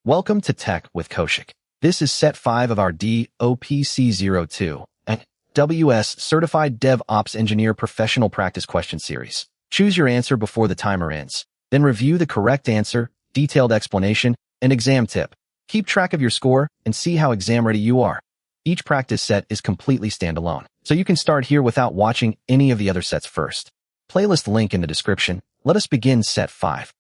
Welcome to Tech with Kaushik. This is set 5 of our DOP-C02 and AWS Certified DevOps Engineer Professional Practice Question Series. Choose your answer before the timer ends. Then review the correct answer, detailed explanation, and exam tip. Keep track of your score and see how exam ready you are. Each practice set is completely standalone, so you can start here without watching any of the other sets first. Playlist link in the description. Let us begin set 5.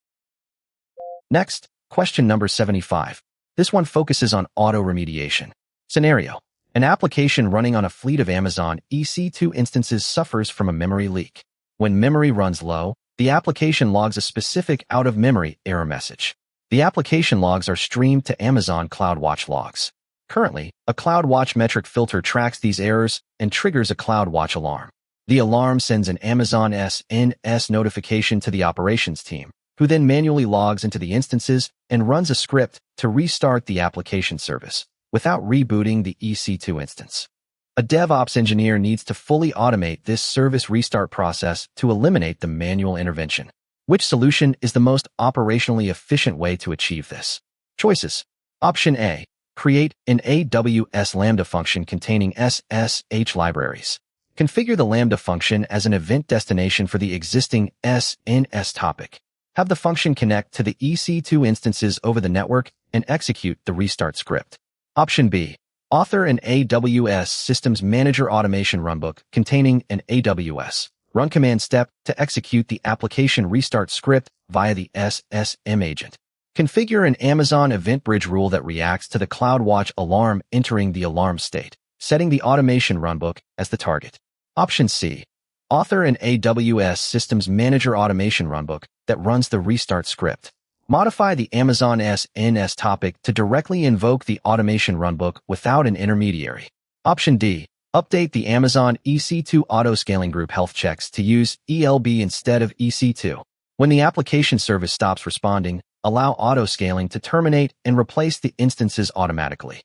Next, question number 75. This one focuses on auto remediation. Scenario: an application running on a fleet of Amazon EC2 instances suffers from a memory leak. When memory runs low, the application logs a specific out-of-memory error message. The application logs are streamed to Amazon CloudWatch logs. Currently, a CloudWatch metric filter tracks these errors and triggers a CloudWatch alarm. The alarm sends an Amazon SNS notification to the operations team, who then manually logs into the instances and runs a script to restart the application service without rebooting the EC2 instance. A DevOps engineer needs to fully automate this service restart process to eliminate the manual intervention. Which solution is the most operationally efficient way to achieve this? Choices. Option A. Create an AWS Lambda function containing SSH libraries. Configure the Lambda function as an event destination for the existing SNS topic. Have the function connect to the EC2 instances over the network and execute the restart script. Option B. Author an AWS Systems Manager Automation runbook containing an AWS run command step to execute the application restart script via the SSM agent. Configure an Amazon Event Bridge rule that reacts to the CloudWatch alarm entering the alarm state, setting the automation runbook as the target. Option C. Author an AWS Systems Manager Automation runbook that runs the restart script. Modify the Amazon SNS topic to directly invoke the automation runbook without an intermediary. Option D. Update the Amazon EC2 auto-scaling group health checks to use ELB instead of EC2. When the application service stops responding, allow auto-scaling to terminate and replace the instances automatically.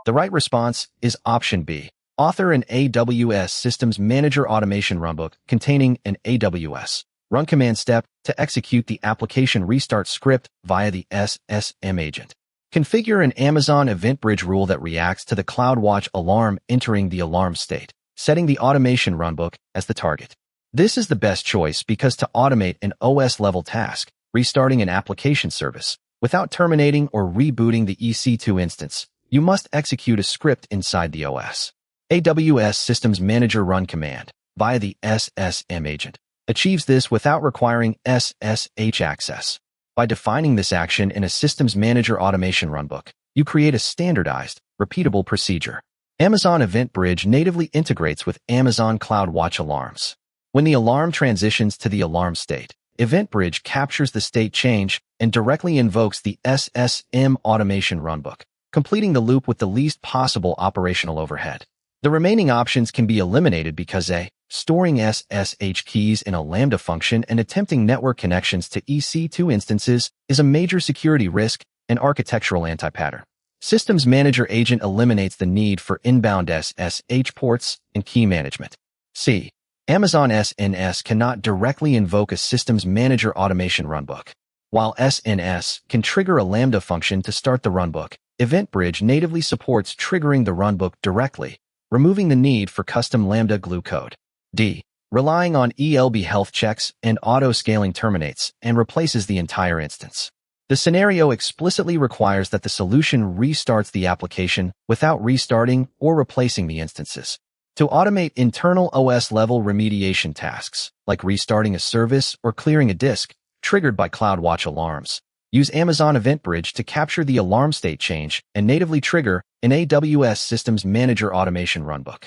The right response is option B. Author an AWS Systems Manager Automation runbook containing an AWS run command step to execute the application restart script via the SSM agent. Configure an Amazon Event Bridge rule that reacts to the CloudWatch alarm entering the alarm state, setting the automation runbook as the target. This is the best choice because to automate an OS-level task, restarting an application service, without terminating or rebooting the EC2 instance, you must execute a script inside the OS. AWS Systems Manager Run command, via the SSM agent, achieves this without requiring SSH access. By defining this action in a Systems Manager Automation runbook, you create a standardized, repeatable procedure. Amazon Event Bridge natively integrates with Amazon CloudWatch alarms. When the alarm transitions to the alarm state, Event Bridge captures the state change and directly invokes the SSM automation runbook, completing the loop with the least possible operational overhead. The remaining options can be eliminated because A. Storing SSH keys in a Lambda function and attempting network connections to EC2 instances is a major security risk and architectural anti-pattern. Systems Manager Agent eliminates the need for inbound SSH ports and key management. C. Amazon SNS cannot directly invoke a Systems Manager Automation runbook. While SNS can trigger a Lambda function to start the runbook, Event Bridge natively supports triggering the runbook directly, removing the need for custom Lambda glue code. D. Relying on ELB health checks and auto-scaling terminates and replaces the entire instance. The scenario explicitly requires that the solution restarts the application without restarting or replacing the instances. To automate internal OS-level remediation tasks, like restarting a service or clearing a disk, triggered by CloudWatch alarms, use Amazon Event Bridge to capture the alarm state change and natively trigger an AWS Systems Manager Automation runbook.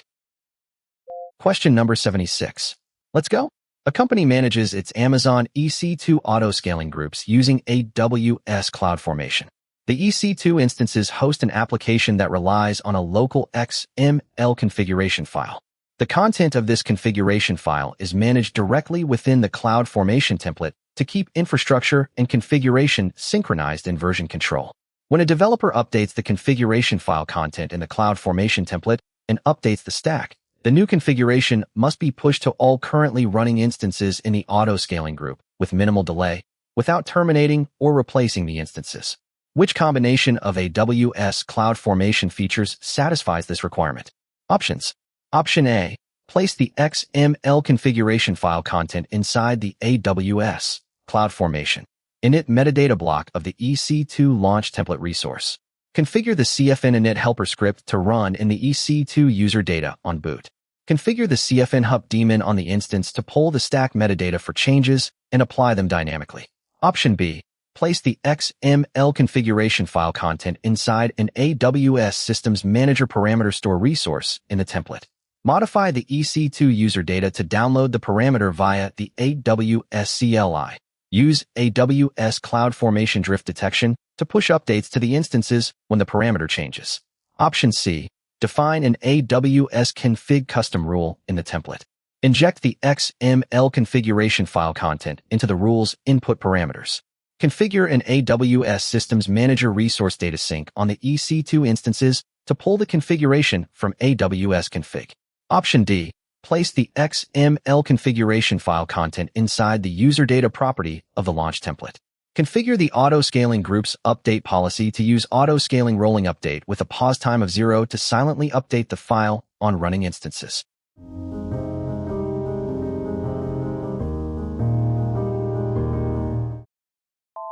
Question number 76. Let's go. A company manages its Amazon EC2 auto-scaling groups using AWS CloudFormation. The EC2 instances host an application that relies on a local XML configuration file. The content of this configuration file is managed directly within the CloudFormation template to keep infrastructure and configuration synchronized in version control. When a developer updates the configuration file content in the CloudFormation template and updates the stack, The new configuration must be pushed to all currently running instances in the auto-scaling group with minimal delay, without terminating or replacing the instances. Which combination of AWS CloudFormation features satisfies this requirement? Options. Option A. Place the XML configuration file content inside the AWS CloudFormation init metadata block of the EC2 launch template resource. Configure the CFN init helper script to run in the EC2 user data on boot. Configure the CFN hup daemon on the instance to pull the stack metadata for changes and apply them dynamically. Option B. Place the XML configuration file content inside an AWS Systems Manager parameter store resource in the template. Modify the EC2 user data to download the parameter via the AWS CLI. Use AWS CloudFormation drift detection to push updates to the instances when the parameter changes. Option C. Define an AWS config custom rule in the template. Inject the XML configuration file content into the rule's input parameters. Configure an AWS Systems Manager resource data sync on the EC2 instances to pull the configuration from AWS config. Option D. Place the XML configuration file content inside the user data property of the launch template. Configure the auto-scaling group's update policy to use auto-scaling rolling update with a pause time of 0 to silently update the file on running instances.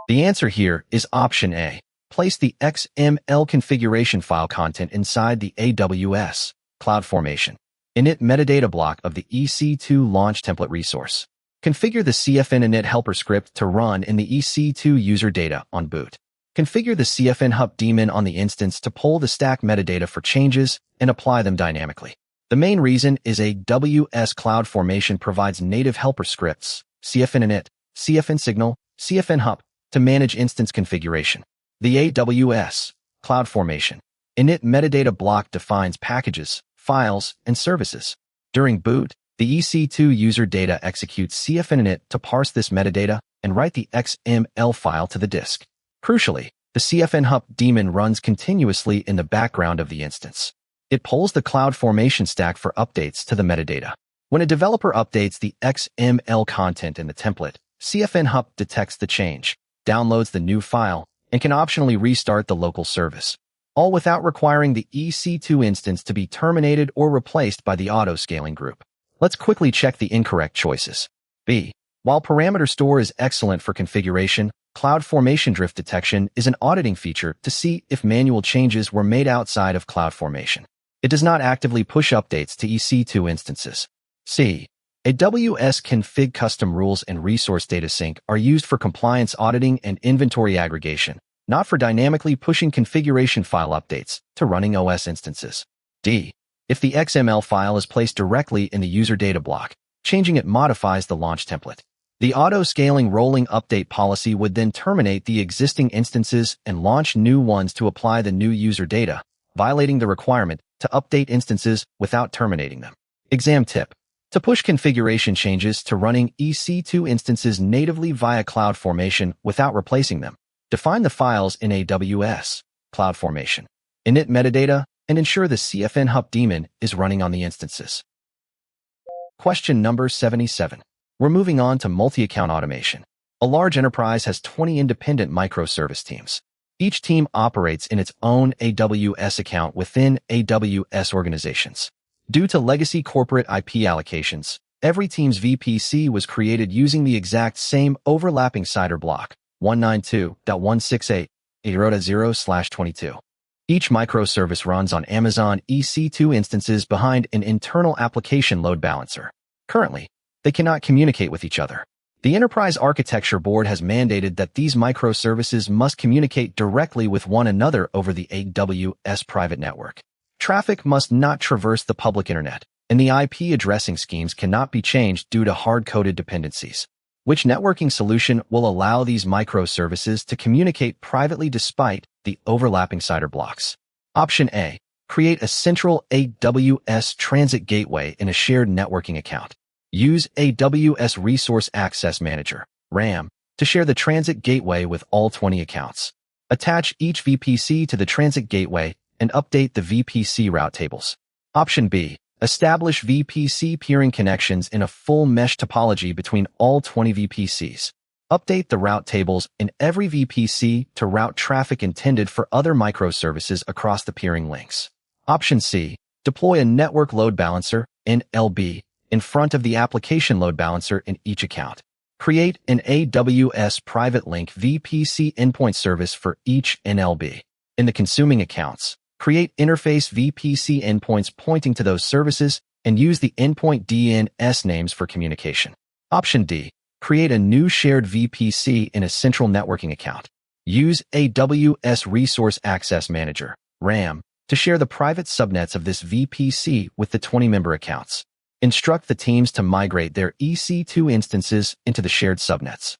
The answer here is option A. Place the XML configuration file content inside the AWS CloudFormation init metadata block of the EC2 launch template resource. Configure the CFN init helper script to run in the EC2 user data on boot. Configure the CFN hup daemon on the instance to pull the stack metadata for changes and apply them dynamically. The main reason is AWS CloudFormation provides native helper scripts, CFN init, CFN signal, CFN hup, to manage instance configuration. The AWS CloudFormation init metadata block defines packages, files, and services. During boot, the EC2 user data executes CFN init to parse this metadata and write the XML file to the disk. Crucially, the CFN hup daemon runs continuously in the background of the instance. It pulls the CloudFormation stack for updates to the metadata. When a developer updates the XML content in the template, CFN hup detects the change, downloads the new file, and can optionally restart the local service, all without requiring the EC2 instance to be terminated or replaced by the auto-scaling group. Let's quickly check the incorrect choices. B. While parameter store is excellent for configuration, CloudFormation drift detection is an auditing feature to see if manual changes were made outside of CloudFormation. It does not actively push updates to EC2 instances. C. AWS config custom rules and resource data sync are used for compliance auditing and inventory aggregation, not for dynamically pushing configuration file updates to running OS instances. D. If the XML file is placed directly in the user data block, changing it modifies the launch template. The auto-scaling rolling update policy would then terminate the existing instances and launch new ones to apply the new user data, violating the requirement to update instances without terminating them. Exam tip. To push configuration changes to running EC2 instances natively via CloudFormation without replacing them, define the files in AWS CloudFormation init metadata and ensure the CFN hup daemon is running on the instances. Question number 77. We're moving on to multi-account automation. A large enterprise has 20 independent microservice teams. Each team operates in its own AWS account within AWS organizations. Due to legacy corporate IP allocations, every team's VPC was created using the exact same overlapping CIDR block, 192.168.0.0/22. Each microservice runs on Amazon EC2 instances behind an internal application load balancer. Currently, they cannot communicate with each other. The Enterprise Architecture Board has mandated that these microservices must communicate directly with one another over the AWS private network. Traffic must not traverse the public internet, and the IP addressing schemes cannot be changed due to hard-coded dependencies. Which networking solution will allow these microservices to communicate privately despite the overlapping CIDR blocks? Option A. Create a central AWS transit gateway in a shared networking account. Use AWS Resource Access Manager, RAM, to share the transit gateway with all 20 accounts. Attach each VPC to the transit gateway and update the VPC route tables. Option B. Establish VPC peering connections in a full mesh topology between all 20 VPCs. Update the route tables in every VPC to route traffic intended for other microservices across the peering links. Option C. Deploy a network load balancer, NLB, in front of the application load balancer in each account. Create an AWS private link VPC endpoint service for each NLB. In the consuming accounts, create interface VPC endpoints pointing to those services and use the endpoint DNS names for communication. Option D. Create a new shared VPC in a central networking account. Use AWS Resource Access Manager, RAM, to share the private subnets of this VPC with the 20-member accounts. Instruct the teams to migrate their EC2 instances into the shared subnets.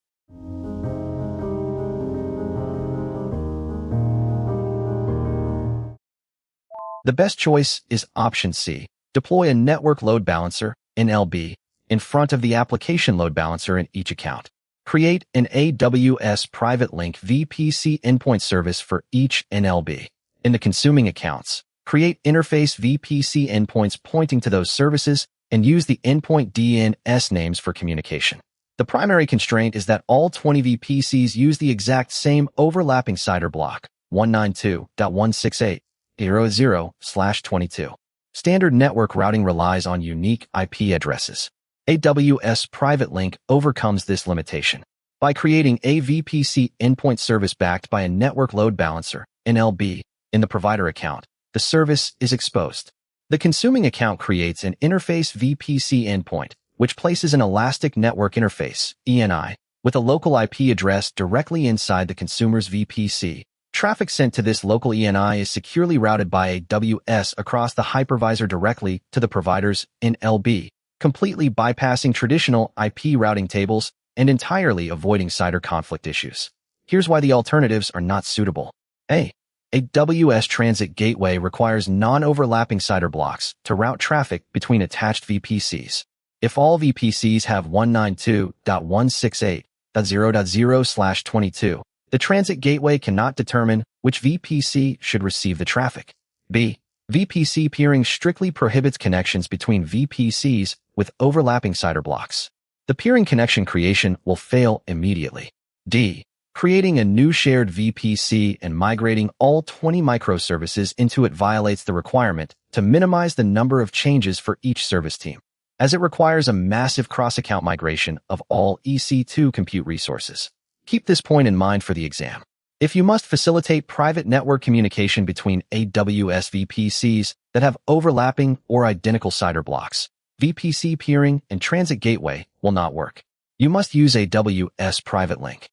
The best choice is option C. Deploy a network load balancer, NLB, in front of the application load balancer in each account. Create an AWS private link VPC endpoint service for each NLB. In the consuming accounts, create interface VPC endpoints pointing to those services and use the endpoint DNS names for communication. The primary constraint is that all 20 VPCs use the exact same overlapping CIDR block, 192.168.0.0/22. Standard network routing relies on unique IP addresses. AWS Private Link overcomes this limitation. By creating a VPC endpoint service backed by a network load balancer, NLB, in the provider account, the service is exposed. The consuming account creates an interface VPC endpoint, which places an elastic network interface, ENI, with a local IP address directly inside the consumer's VPC. Traffic sent to this local ENI is securely routed by AWS across the hypervisor directly to the provider's NLB, completely bypassing traditional IP routing tables and entirely avoiding CIDR conflict issues. Here's why the alternatives are not suitable. A. AWS Transit Gateway requires non-overlapping CIDR blocks to route traffic between attached VPCs. If all VPCs have 192.168.0.0/22, the Transit Gateway cannot determine which VPC should receive the traffic. B. VPC peering strictly prohibits connections between VPCs with overlapping CIDR blocks. The peering connection creation will fail immediately. D. Creating a new shared VPC and migrating all 20 microservices into it violates the requirement to minimize the number of changes for each service team, as it requires a massive cross-account migration of all EC2 compute resources. Keep this point in mind for the exam. If you must facilitate private network communication between AWS VPCs that have overlapping or identical CIDR blocks, VPC peering and Transit Gateway will not work. You must use AWS Private Link.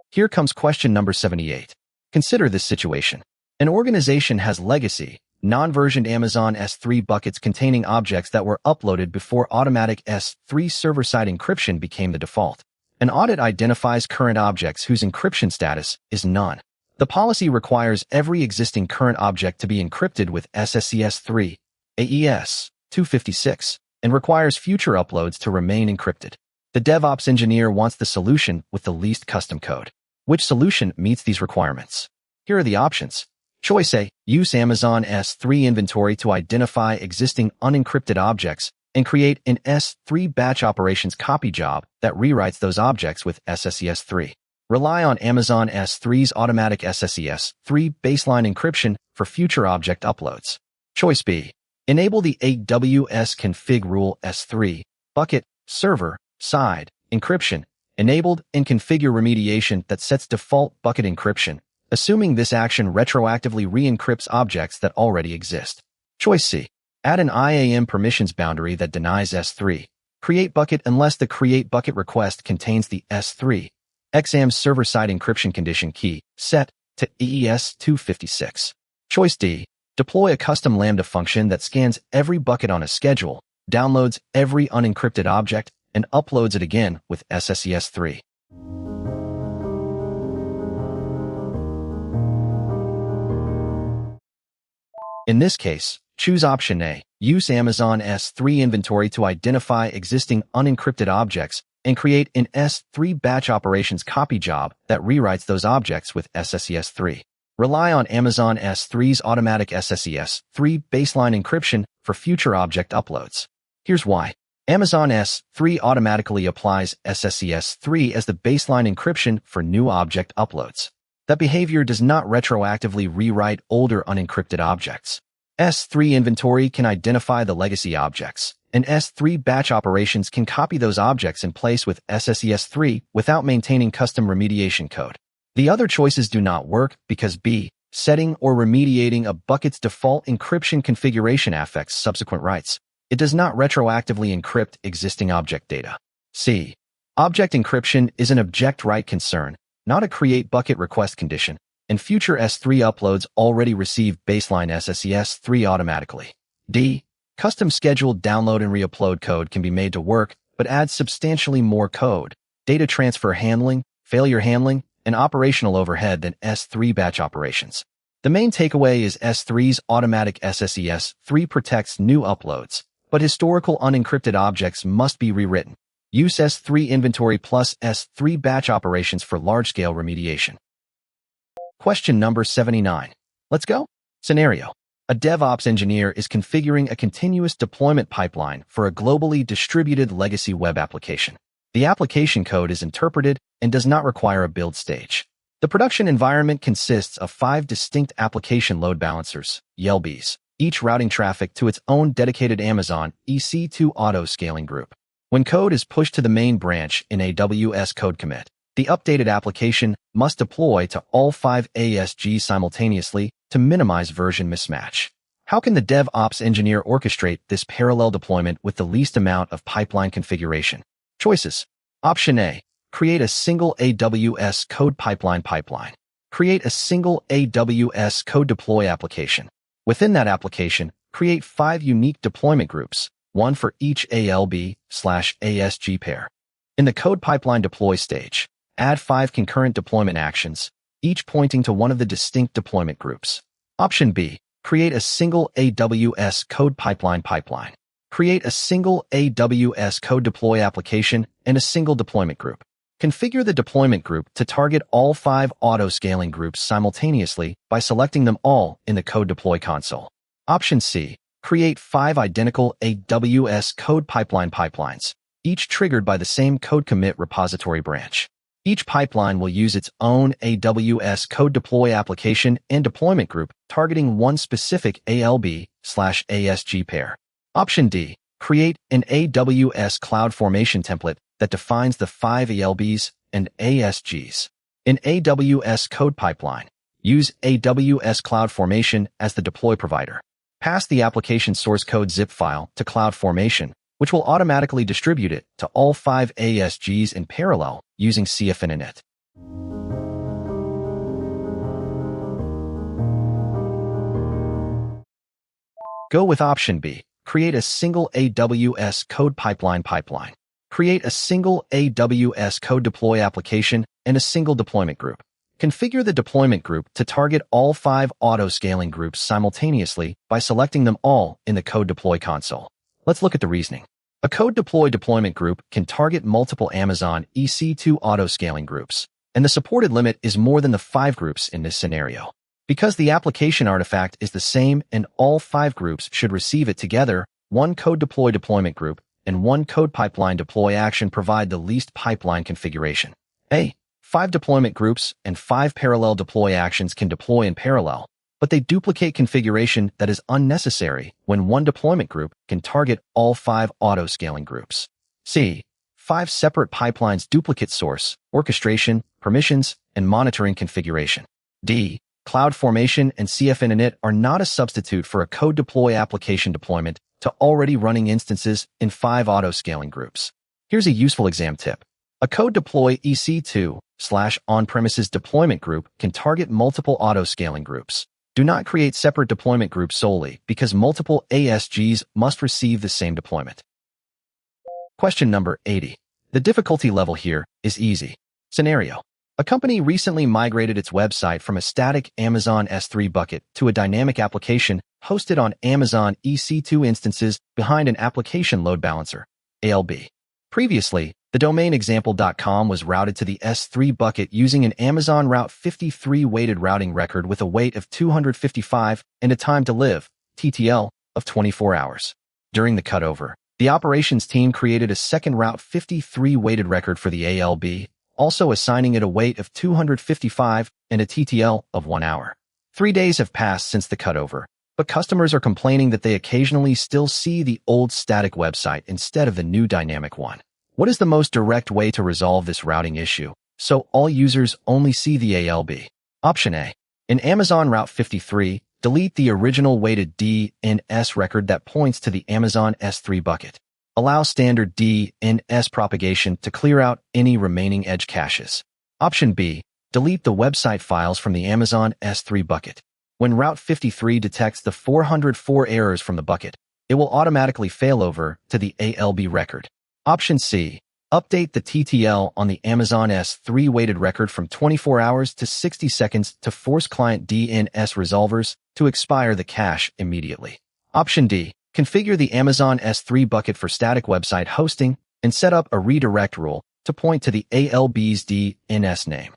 Here comes question number 78. Consider this situation. An organization has legacy, non-versioned Amazon S3 buckets containing objects that were uploaded before automatic S3 server-side encryption became the default. An audit identifies current objects whose encryption status is none. The policy requires every existing current object to be encrypted with SSES3, AES 256, and requires future uploads to remain encrypted. The DevOps engineer wants the solution with the least custom code. Which solution meets these requirements? Here are the options. Choice A. Use Amazon S3 inventory to identify existing unencrypted objects and create an S3 batch operations copy job that rewrites those objects with SSES3. Rely on Amazon S3's automatic SSES3 baseline encryption for future object uploads. Choice B. Enable the AWS config rule S3, bucket, server, side, encryption, enabled and configure remediation that sets default bucket encryption, assuming this action retroactively re-encrypts objects that already exist. Choice C. Add an IAM permissions boundary that denies S3. Create bucket unless the create bucket request contains the S3 XAM's server-side encryption condition key set to AES 256. Choice D. Deploy a custom Lambda function that scans every bucket on a schedule, downloads every unencrypted object, and uploads it again with SSES3. In this case, choose option A. Use Amazon S3 inventory to identify existing unencrypted objects and create an S3 batch operations copy job that rewrites those objects with SSES3. Rely on Amazon S3's automatic SSES3 baseline encryption for future object uploads. Here's why. Amazon S3 automatically applies SSES3 as the baseline encryption for new object uploads. That behavior does not retroactively rewrite older unencrypted objects. S3 inventory can identify the legacy objects, and S3 batch operations can copy those objects in place with SSES3 without maintaining custom remediation code. The other choices do not work because B, setting or remediating a bucket's default encryption configuration affects subsequent writes. It does not retroactively encrypt existing object data. C, object encryption is an object write concern, not a create bucket request condition, and future S3 uploads already receive baseline SSES3 automatically. D, custom scheduled download and reupload code can be made to work, but adds substantially more code, data transfer handling, failure handling, and operational overhead than S3 batch operations. The main takeaway is S3's automatic SSES3 protects new uploads, but historical unencrypted objects must be rewritten. Use S3 inventory plus S3 batch operations for large-scale remediation. Question number 79. Let's go. Scenario. A DevOps engineer is configuring a continuous deployment pipeline for a globally distributed legacy web application. The application code is interpreted and does not require a build stage. The production environment consists of 5 distinct application load balancers, ELBs, each routing traffic to its own dedicated Amazon EC2 auto-scaling group. When code is pushed to the main branch in AWS code commit, the updated application must deploy to all 5 ASGs simultaneously to minimize version mismatch. How can the DevOps engineer orchestrate this parallel deployment with the least amount of pipeline configuration? Choices. Option A. Create a single AWS code pipeline. Create a single AWS code deploy application. Within that application, create 5 unique deployment groups, one for each ALB/ASG pair. In the code pipeline deploy stage, add 5 concurrent deployment actions, each pointing to one of the distinct deployment groups. Option B. Create a single AWS code pipeline. Create a single AWS code deploy application and a single deployment group. Configure the deployment group to target all 5 auto-scaling groups simultaneously by selecting them all in the code deploy console. Option C. Create 5 identical AWS code pipelines, each triggered by the same code commit repository branch. Each pipeline will use its own AWS code deploy application and deployment group targeting one specific ALB/ASG pair. Option D. Create an AWS CloudFormation template that defines the 5 ALBs and ASGs. In AWS code pipeline, use AWS CloudFormation as the deploy provider. Pass the application source code zip file to CloudFormation, which will automatically distribute it to all 5 ASGs in parallel using CFN init. Go with option B. Create a single AWS code pipeline. Create a single AWS code deploy application and a single deployment group. Configure the deployment group to target all 5 auto-scaling groups simultaneously by selecting them all in the code deploy console. Let's look at the reasoning. A code deploy deployment group can target multiple Amazon EC2 auto-scaling groups, and the supported limit is more than the 5 groups in this scenario. Because the application artifact is the same and all 5 groups should receive it together, one code deploy deployment group and one code pipeline deploy action provide the least pipeline configuration. A. 5 deployment groups and 5 parallel deploy actions can deploy in parallel, but they duplicate configuration that is unnecessary when one deployment group can target all 5 auto-scaling groups. C. 5 separate pipelines duplicate source, orchestration, permissions, and monitoring configuration. D. CloudFormation and CFN init are not a substitute for a code deploy application deployment to already running instances in 5 auto-scaling groups. Here's a useful exam tip. A code deploy EC2/on-premises deployment group can target multiple auto-scaling groups. Do not create separate deployment groups solely because multiple ASGs must receive the same deployment. Question number 80. The difficulty level here is easy. Scenario. A company recently migrated its website from a static Amazon S3 bucket to a dynamic application hosted on Amazon EC2 instances behind an application load balancer, ALB. Previously, the domain example.com was routed to the S3 bucket using an Amazon Route 53 weighted routing record with a weight of 255 and a time to live, TTL, of 24 hours. During the cutover, the operations team created a second Route 53 weighted record for the ALB, also assigning it a weight of 255 and a TTL of 1 hour. 3 days have passed since the cutover, but customers are complaining that they occasionally still see the old static website instead of the new dynamic one. What is the most direct way to resolve this routing issue so all users only see the ALB? Option A. In Amazon Route 53, delete the original weighted DNS record that points to the Amazon S3 bucket. Allow standard DNS propagation to clear out any remaining edge caches. Option B. Delete the website files from the Amazon S3 bucket. When Route 53 detects the 404 errors from the bucket, it will automatically fail over to the ALB record. Option C. Update the TTL on the Amazon S3 weighted record from 24 hours to 60 seconds to force client DNS resolvers to expire the cache immediately. Option D. Configure the Amazon S3 bucket for static website hosting and set up a redirect rule to point to the ALB's DNS name.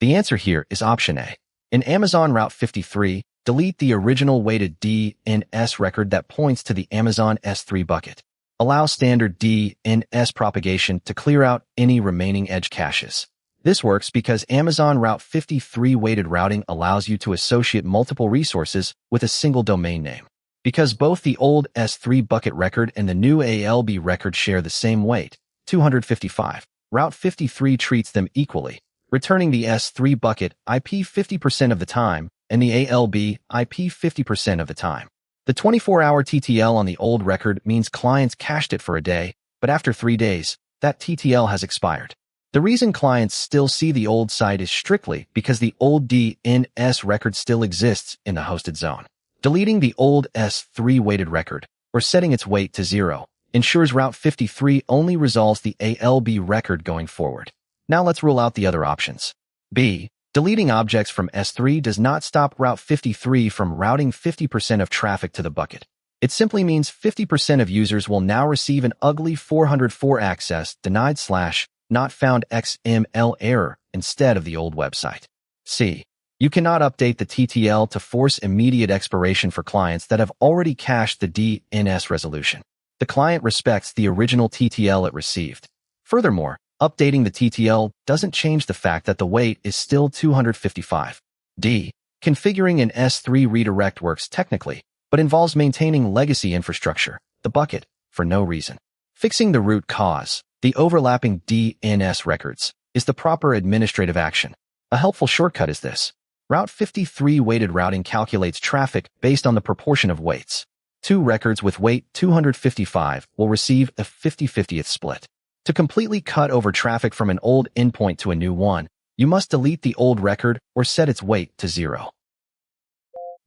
The answer here is option A. In Amazon Route 53, delete the original weighted DNS record that points to the Amazon S3 bucket. Allow standard DNS propagation to clear out any remaining edge caches. This works because Amazon Route 53 weighted routing allows you to associate multiple resources with a single domain name. Because both the old S3 bucket record and the new ALB record share the same weight, 255, Route 53 treats them equally, returning the S3 bucket IP 50% of the time and the ALB IP 50% of the time. The 24-hour TTL on the old record means clients cached it for a day, but after 3 days, that TTL has expired. The reason clients still see the old site is strictly because the old DNS record still exists in the hosted zone. Deleting the old S3 weighted record, or setting its weight to 0, ensures Route 53 only resolves the ALB record going forward. Now let's rule out the other options. B. Deleting objects from S3 does not stop Route 53 from routing 50% of traffic to the bucket. It simply means 50% of users will now receive an ugly 404 access denied / not found XML error instead of the old website. C. You cannot update the TTL to force immediate expiration for clients that have already cached the DNS resolution. The client respects the original TTL it received. Furthermore, updating the TTL doesn't change the fact that the weight is still 255. D. Configuring an S3 redirect works technically, but involves maintaining legacy infrastructure, the bucket, for no reason. Fixing the root cause, the overlapping DNS records, is the proper administrative action. A helpful shortcut is this. Route 53 weighted routing calculates traffic based on the proportion of weights. 2 records with weight 255 will receive a 50/50th split. To completely cut over traffic from an old endpoint to a new one, you must delete the old record or set its weight to 0.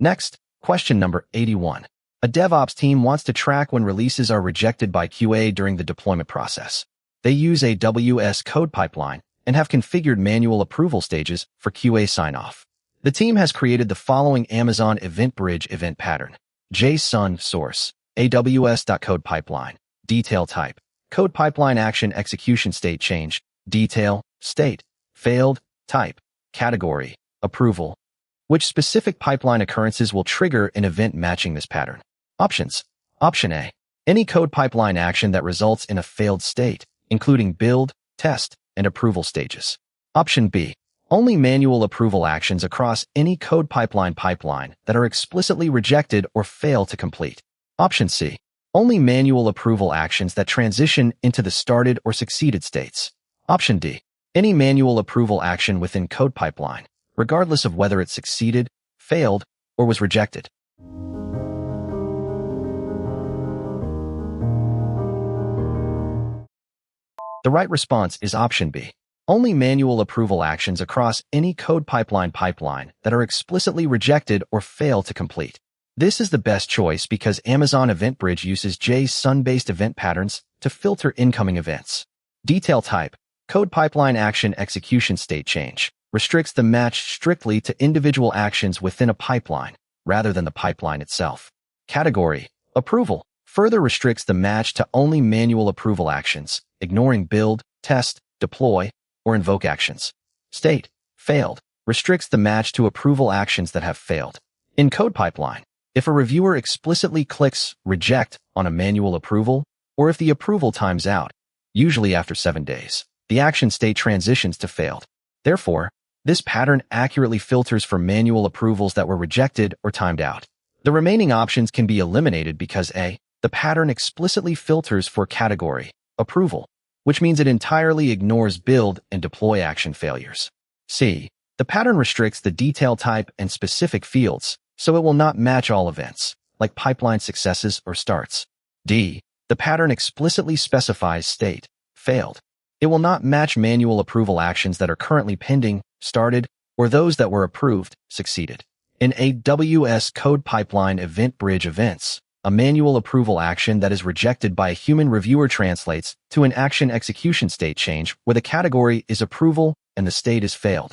Next, question number 81. A DevOps team wants to track when releases are rejected by QA during the deployment process. They use AWS code pipeline and have configured manual approval stages for QA sign-off. The team has created the following Amazon EventBridge event pattern. JSON source, AWS.code pipeline, detail type, code pipeline action execution state change, detail, state, failed, type, category, approval. Which specific pipeline occurrences will trigger an event matching this pattern? Options. Option A. Any code pipeline action that results in a failed state, including build, test, and approval stages. Option B. Only manual approval actions across any code pipeline that are explicitly rejected or fail to complete. Option C. Only manual approval actions that transition into the started or succeeded states. Option D. Any manual approval action within code pipeline, regardless of whether it succeeded, failed, or was rejected. The right response is option B. Only manual approval actions across any code pipeline that are explicitly rejected or fail to complete. This is the best choice because Amazon EventBridge uses JSON-based event patterns to filter incoming events. Detail type, code pipeline action execution state change, restricts the match strictly to individual actions within a pipeline, rather than the pipeline itself. Category, approval, further restricts the match to only manual approval actions, ignoring build, test, deploy, or invoke actions. State, Failed restricts the match to approval actions that have failed. In code pipeline, if a reviewer explicitly clicks reject on a manual approval, or if the approval times out, usually after 7 days, the action state transitions to failed. Therefore, this pattern accurately filters for manual approvals that were rejected or timed out. The remaining options can be eliminated because A, the pattern explicitly filters for category approval, which means it entirely ignores build and deploy action failures. C, the pattern restricts the detail type and specific fields, so it will not match all events, like pipeline successes or starts. D, the pattern explicitly specifies state failed. It will not match manual approval actions that are currently pending, started, or those that were approved, succeeded. In AWS code pipeline event bridge events, a manual approval action that is rejected by a human reviewer translates to an action execution state change where the category is approval and the state is failed.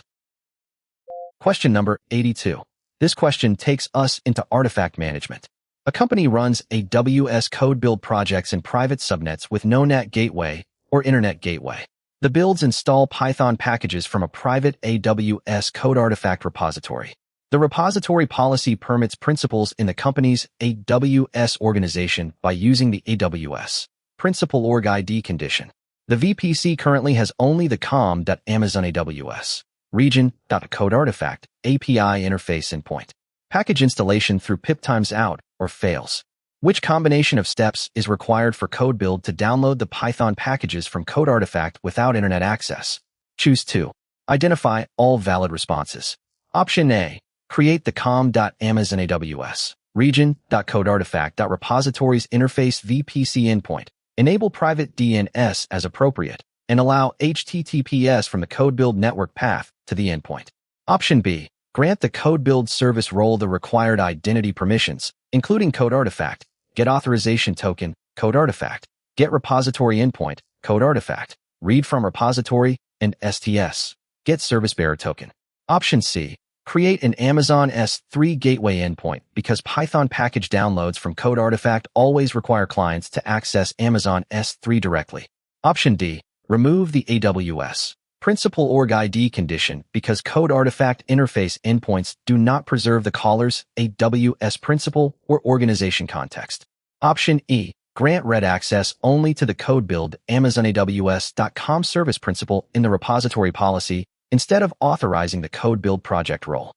Question number 82. This question takes us into artifact management. A company runs AWS code build projects in private subnets with no NAT gateway or internet gateway. The builds install Python packages from a private AWS code artifact repository. The repository policy permits principals in the company's AWS organization by using the AWS principal org ID condition. The VPC currently has only the com.amazon AWS region.code artifact API interface endpoint. Package installation through pip times out or fails. Which combination of steps is required for code build to download the Python packages from code artifact without internet access? Choose 2. Identify all valid responses. Option A. Create the com.amazon AWS region.code artifact.repositories interface VPC endpoint. Enable private DNS as appropriate, and allow HTTPS from the code build network path to the endpoint. Option B. Grant the code build service role the required identity permissions, including code artifact, get authorization token, code artifact, get repository endpoint, code artifact, read from repository, and STS, get service bearer token. Option C. Create an Amazon S3 gateway endpoint because Python package downloads from code artifact always require clients to access Amazon S3 directly. Option D. Remove the AWS principal org ID condition because code artifact interface endpoints do not preserve the caller's AWS principal or organization context. Option E. Grant read access only to the code build AmazonAWS.com service principal in the repository policy instead of authorizing the code build project role.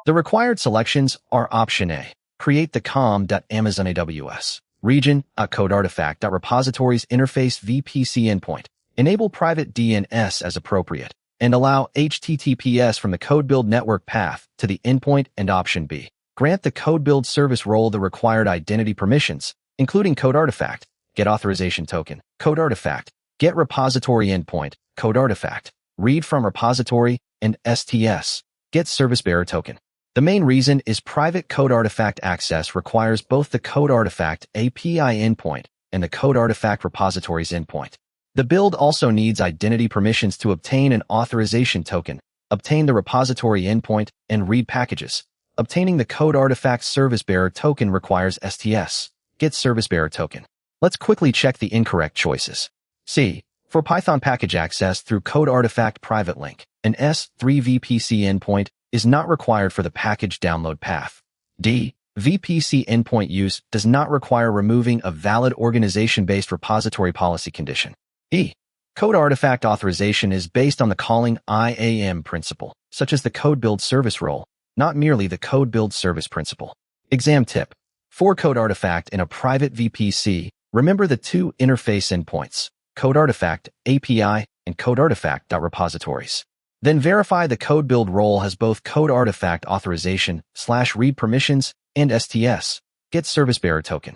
The required selections are Option A. Create the com.amazon AWS region.code artifact.repositories interface VPC endpoint. Enable private DNS as appropriate, and allow HTTPS from the code build network path to the endpoint. And Option B. Grant the code build service role the required identity permissions, including code artifact, get authorization token, code artifact, get repository endpoint, code artifact, read from repository, and STS, get service bearer token. The main reason is private code artifact access requires both the code artifact API endpoint and the code artifact repositories endpoint. The build also needs identity permissions to obtain an authorization token, obtain the repository endpoint, and read packages. Obtaining the code artifact service bearer token requires STS, get service bearer token. Let's quickly check the incorrect choices. C. For Python package access through code artifact private link, an S3 VPC endpoint is not required for the package download path. D. VPC endpoint use does not require removing a valid organization-based repository policy condition. E. Code artifact authorization is based on the calling IAM principle, such as the code build service role, not merely the code build service principle. Exam tip. For code artifact in a private VPC, remember the 2 interface endpoints, code artifact API and code artifact.repositories. Then verify the code build role has both code artifact authorization /read permissions and STS, get service bearer token.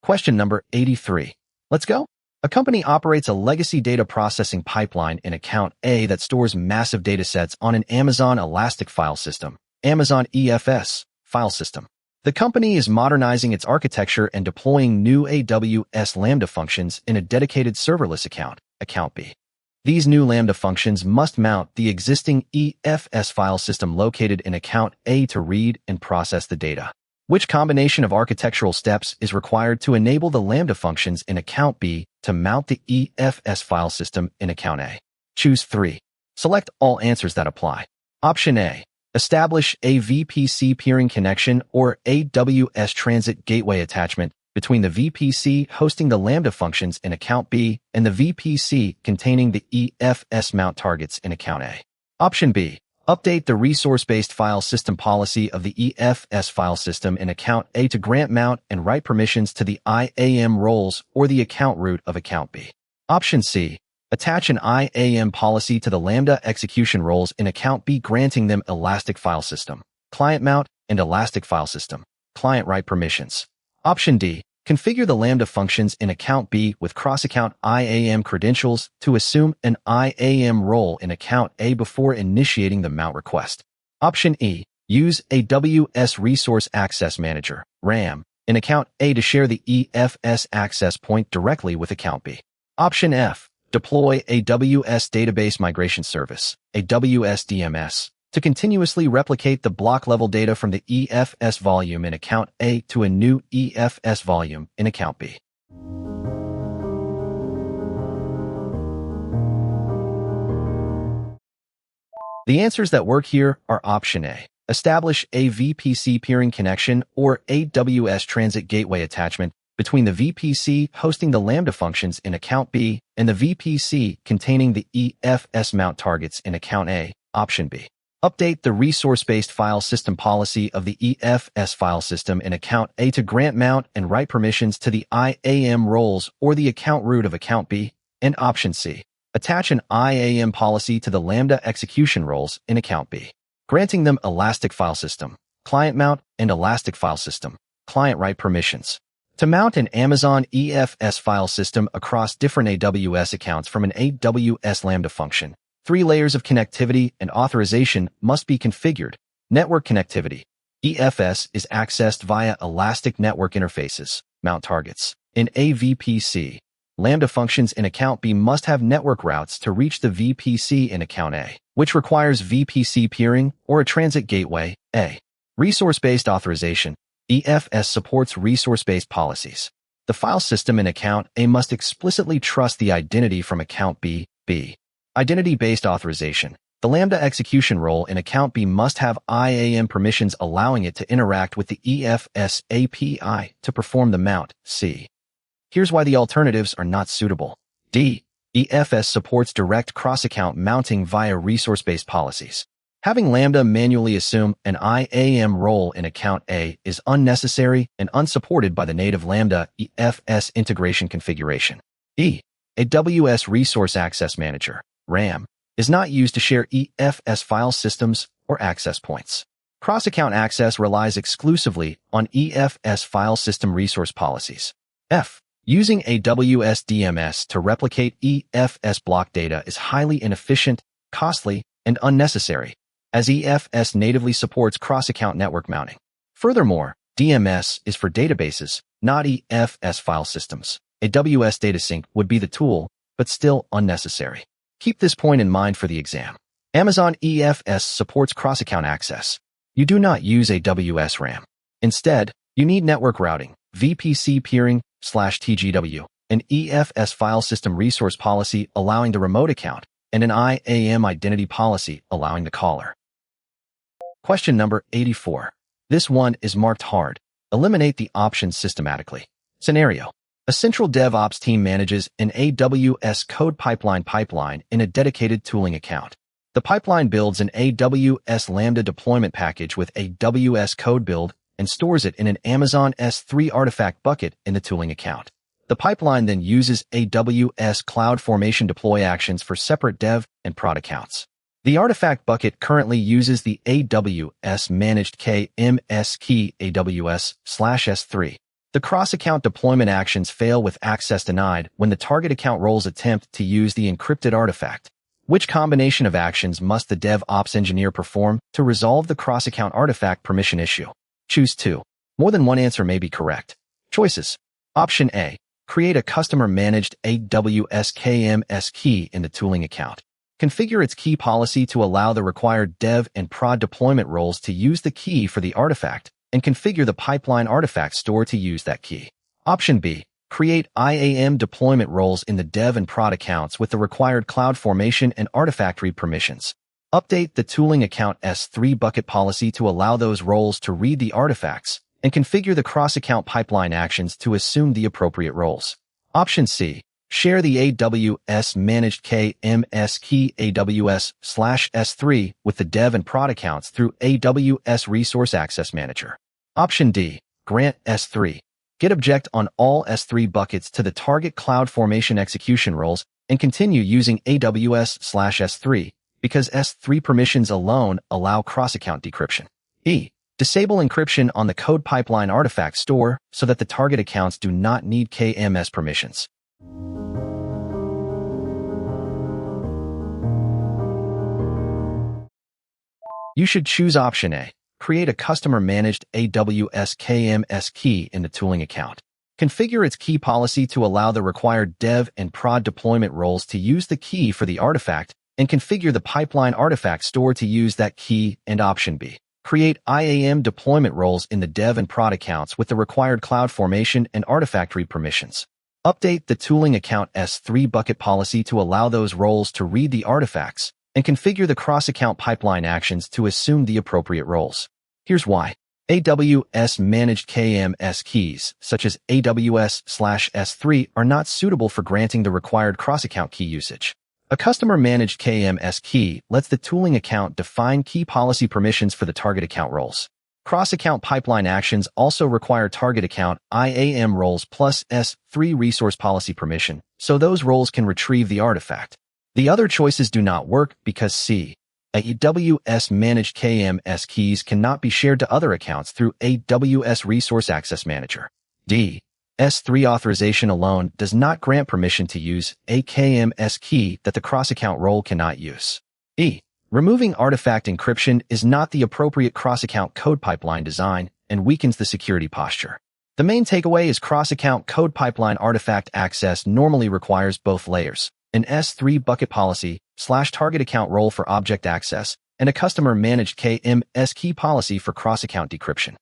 Question number 83. Let's go. A company operates a legacy data processing pipeline in account A that stores massive datasets on an Amazon Elastic file system, Amazon EFS file system. The company is modernizing its architecture and deploying new AWS Lambda functions in a dedicated serverless account, account B. These new Lambda functions must mount the existing EFS file system located in account A to read and process the data. Which combination of architectural steps is required to enable the Lambda functions in account B to mount the EFS file system in account A? Choose 3. Select all answers that apply. Option A. Establish a VPC peering connection or AWS Transit Gateway attachment between the VPC hosting the Lambda functions in account B and the VPC containing the EFS mount targets in account A. Option B. Update the resource-based file system policy of the EFS file system in account A to grant mount and write permissions to the IAM roles or the account root of account B. Option C. Attach an IAM policy to the Lambda execution roles in account B, granting them elastic file system, client mount, and elastic file system, client write permissions. Option D. Configure the Lambda functions in account B with cross-account IAM credentials to assume an IAM role in account A before initiating the mount request. Option E. Use AWS Resource Access Manager, RAM, in account A to share the EFS access point directly with account B. Option F. Deploy AWS Database Migration Service, AWS DMS, to continuously replicate the block-level data from the EFS volume in account A to a new EFS volume in account B. The answers that work here are Option A. Establish a VPC peering connection or AWS Transit Gateway attachment between the VPC hosting the Lambda functions in account B and the VPC containing the EFS mount targets in account A. Option B. Update the resource-based file system policy of the EFS file system in account A to grant mount and write permissions to the IAM roles or the account root of account B. And Option C. Attach an IAM policy to the Lambda execution roles in account B, granting them elastic file system, client mount, and elastic file system, client write permissions. To mount an Amazon EFS file system across different AWS accounts from an AWS Lambda function, 3 layers of connectivity and authorization must be configured. Network connectivity. EFS is accessed via elastic network interfaces, mount targets. In a VPC, Lambda functions in account B must have network routes to reach the VPC in account A, which requires VPC peering or a transit gateway. A. Resource-based authorization. EFS supports resource-based policies. The file system in account A must explicitly trust the identity from account B. B. Identity-based authorization. The Lambda execution role in account B must have IAM permissions allowing it to interact with the EFS API to perform the mount. C. Here's why the alternatives are not suitable. D. EFS supports direct cross-account mounting via resource-based policies. Having Lambda manually assume an IAM role in account A is unnecessary and unsupported by the native Lambda EFS integration configuration. E. AWS Resource Access Manager, RAM, is not used to share EFS file systems or access points. Cross-account access relies exclusively on EFS file system resource policies. F. Using AWS DMS to replicate EFS block data is highly inefficient, costly, and unnecessary, as EFS natively supports cross-account network mounting. Furthermore, DMS is for databases, not EFS file systems. AWS DataSync would be the tool, but still unnecessary. Keep this point in mind for the exam. Amazon EFS supports cross-account access. You do not use AWS RAM. Instead, you need network routing, VPC peering, /TGW, an EFS file system resource policy allowing the remote account, and an IAM identity policy allowing the caller. Question number 84. This one is marked hard. Eliminate the options systematically. Scenario. A central DevOps team manages an AWS code pipeline in a dedicated tooling account. The pipeline builds an AWS Lambda deployment package with AWS code build and stores it in an Amazon S3 artifact bucket in the tooling account. The pipeline then uses AWS CloudFormation deploy actions for separate dev and prod accounts. The artifact bucket currently uses the AWS managed KMS key AWS/S3. The cross-account deployment actions fail with access denied when the target account roles attempt to use the encrypted artifact. Which combination of actions must the DevOps engineer perform to resolve the cross-account artifact permission issue? Choose 2. More than one answer may be correct. Choices. Option A. Create a customer-managed AWS KMS key in the tooling account. Configure its key policy to allow the required dev and prod deployment roles to use the key for the artifact, and configure the pipeline artifact store to use that key. Option B. Create IAM deployment roles in the dev and prod accounts with the required CloudFormation and artifact read permissions. Update the tooling account S3 bucket policy to allow those roles to read the artifacts, and configure the cross-account pipeline actions to assume the appropriate roles. Option C. Share the AWS managed KMS key AWS/S3 with the dev and prod accounts through AWS Resource Access Manager. Option D. Grant S3. Get object on all S3 buckets to the target CloudFormation execution roles and continue using AWS/S3 because S3 permissions alone allow cross-account decryption. E. Disable encryption on the code pipeline artifact store so that the target accounts do not need KMS permissions. You should choose option A. Create a customer-managed AWS KMS key in the tooling account. Configure its key policy to allow the required dev and prod deployment roles to use the key for the artifact and configure the pipeline artifact store to use that key. And option B. Create IAM deployment roles in the dev and prod accounts with the required CloudFormation and artifact read permissions. Update the tooling account S3 bucket policy to allow those roles to read the artifacts and configure the cross-account pipeline actions to assume the appropriate roles. Here's why. AWS managed KMS keys, such as AWS/S3, are not suitable for granting the required cross-account key usage. A customer-managed KMS key lets the tooling account define key policy permissions for the target account roles. Cross-account pipeline actions also require target account IAM roles plus S3 resource policy permission, so those roles can retrieve the artifact. The other choices do not work because C. AWS managed KMS keys cannot be shared to other accounts through AWS Resource Access Manager. D. S3 authorization alone does not grant permission to use a KMS key that the cross-account role cannot use. E. Removing artifact encryption is not the appropriate cross-account code pipeline design and weakens the security posture. The main takeaway is cross-account code pipeline artifact access normally requires both layers, an S3 bucket policy/target account role for object access, and a customer-managed KMS key policy for cross-account decryption.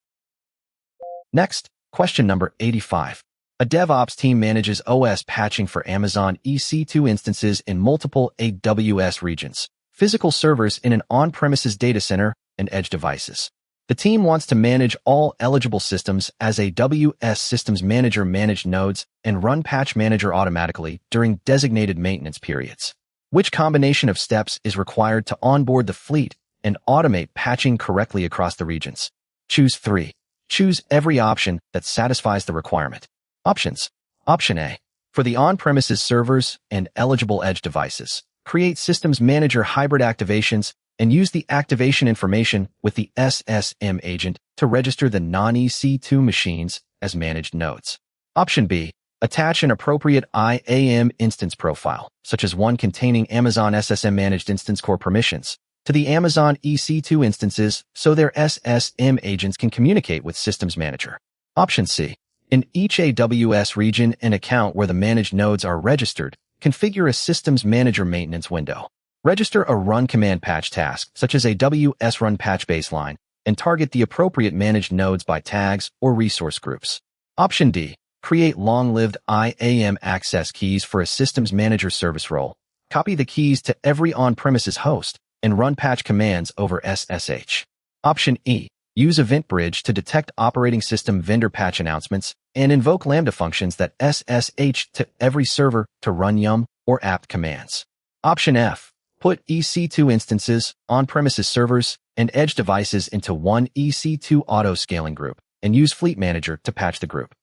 Next, question number 85. A DevOps team manages OS patching for Amazon EC2 instances in multiple AWS regions, physical servers in an on-premises data center, and edge devices. The team wants to manage all eligible systems as AWS Systems Manager managed nodes and run Patch Manager automatically during designated maintenance periods. Which combination of steps is required to onboard the fleet and automate patching correctly across the regions? Choose 3. Choose every option that satisfies the requirement. Options. Option A. For the on-premises servers and eligible edge devices, create Systems Manager hybrid activations and use the activation information with the SSM agent to register the non-EC2 machines as managed nodes. Option B. Attach an appropriate IAM instance profile, such as one containing Amazon SSM managed instance core permissions, to the Amazon EC2 instances so their SSM agents can communicate with Systems Manager. Option C. In each AWS region and account where the managed nodes are registered, configure a Systems Manager maintenance window. Register a run command patch task, such as AWS run patch baseline, and target the appropriate managed nodes by tags or resource groups. Option D. Create long-lived IAM access keys for a Systems Manager service role. Copy the keys to every on-premises host and run patch commands over SSH. Option E. Use EventBridge to detect operating system vendor patch announcements and invoke Lambda functions that SSH to every server to run yum or apt commands. Option F. Put EC2 instances, on-premises servers, and edge devices into one EC2 auto-scaling group and use Fleet Manager to patch the group.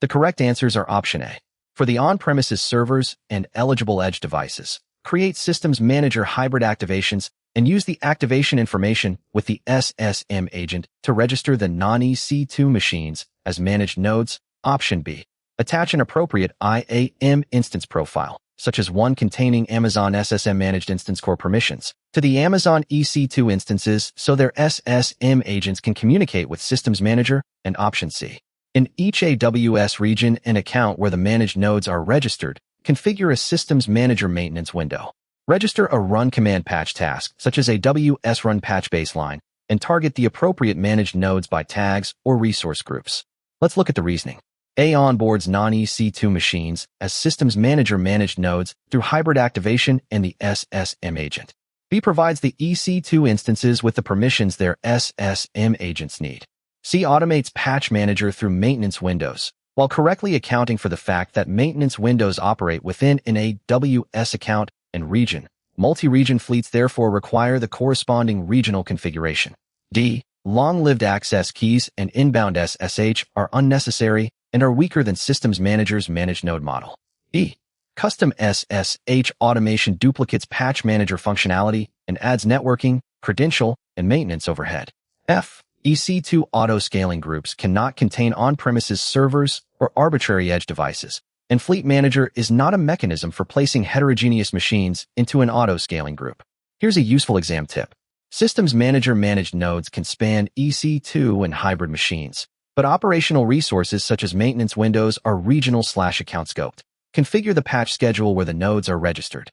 The correct answers are option A. For the on-premises servers and eligible edge devices, create Systems Manager hybrid activations and use the activation information with the SSM agent to register the non-EC2 machines as managed nodes. Option B. Attach an appropriate IAM instance profile, such as one containing Amazon SSM managed instance core permissions, to the Amazon EC2 instances so their SSM agents can communicate with Systems Manager. And option C. In each AWS region and account where the managed nodes are registered, configure a Systems Manager maintenance window. Register a run command patch task, such as AWS run patch baseline, and target the appropriate managed nodes by tags or resource groups. Let's look at the reasoning. A onboards non-EC2 machines as systems manager managed nodes through hybrid activation and the SSM agent. B provides the EC2 instances with the permissions their SSM agents need. C automates patch manager through maintenance windows, while correctly accounting for the fact that maintenance windows operate within an AWS account and region. Multi-region fleets therefore require the corresponding regional configuration. D. Long-lived access keys and inbound SSH are unnecessary and are weaker than systems manager's managed node model. E. Custom SSH automation duplicates patch manager functionality and adds networking, credential, and maintenance overhead. F. EC2 auto-scaling groups cannot contain on-premises servers or arbitrary edge devices, and Fleet Manager is not a mechanism for placing heterogeneous machines into an auto-scaling group. Here's a useful exam tip. Systems Manager managed nodes can span EC2 and hybrid machines, but operational resources such as maintenance windows are regional/account scoped. Configure the patch schedule where the nodes are registered.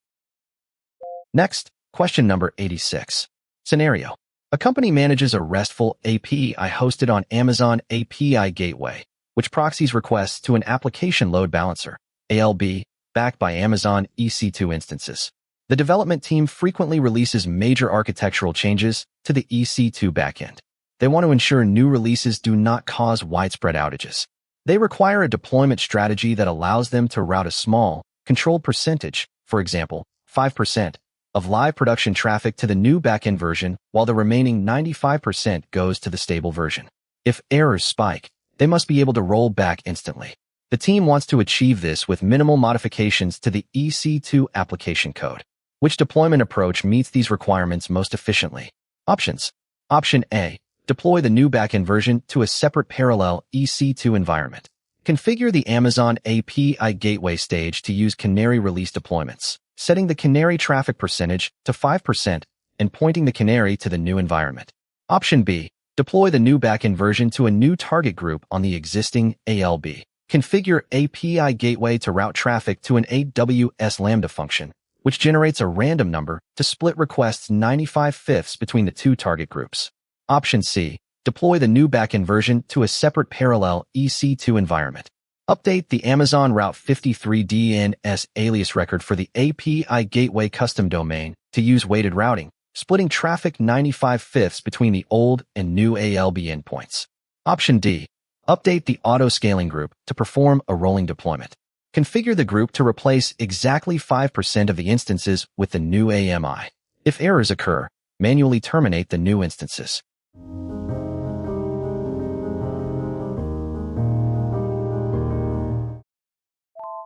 Next, question number 86. Scenario. A company manages a RESTful API hosted on Amazon API Gateway, which proxies requests to an application load balancer, ALB, backed by Amazon EC2 instances. The development team frequently releases major architectural changes to the EC2 backend. They want to ensure new releases do not cause widespread outages. They require a deployment strategy that allows them to route a small, controlled percentage, for example, 5%, of live production traffic to the new backend version, while the remaining 95% goes to the stable version. If errors spike, they must be able to roll back instantly. The team wants to achieve this with minimal modifications to the EC2 application code. Which deployment approach meets these requirements most efficiently? Options. Option A. Deploy the new backend version to a separate parallel EC2 environment. Configure the Amazon API Gateway stage to use canary release deployments, setting the canary traffic percentage to 5% and pointing the canary to the new environment. Option B. Deploy the new backend version to a new target group on the existing ALB. Configure API Gateway to route traffic to an AWS Lambda function, which generates a random number to split requests 95/5 between the two target groups. Option C. Deploy the new backend version to a separate parallel EC2 environment. Update the Amazon Route 53 DNS alias record for the API Gateway custom domain to use weighted routing, splitting traffic 95/5 between the old and new ALB endpoints. Option D. Update the auto-scaling group to perform a rolling deployment. Configure the group to replace exactly 5% of the instances with the new AMI. If errors occur, manually terminate the new instances.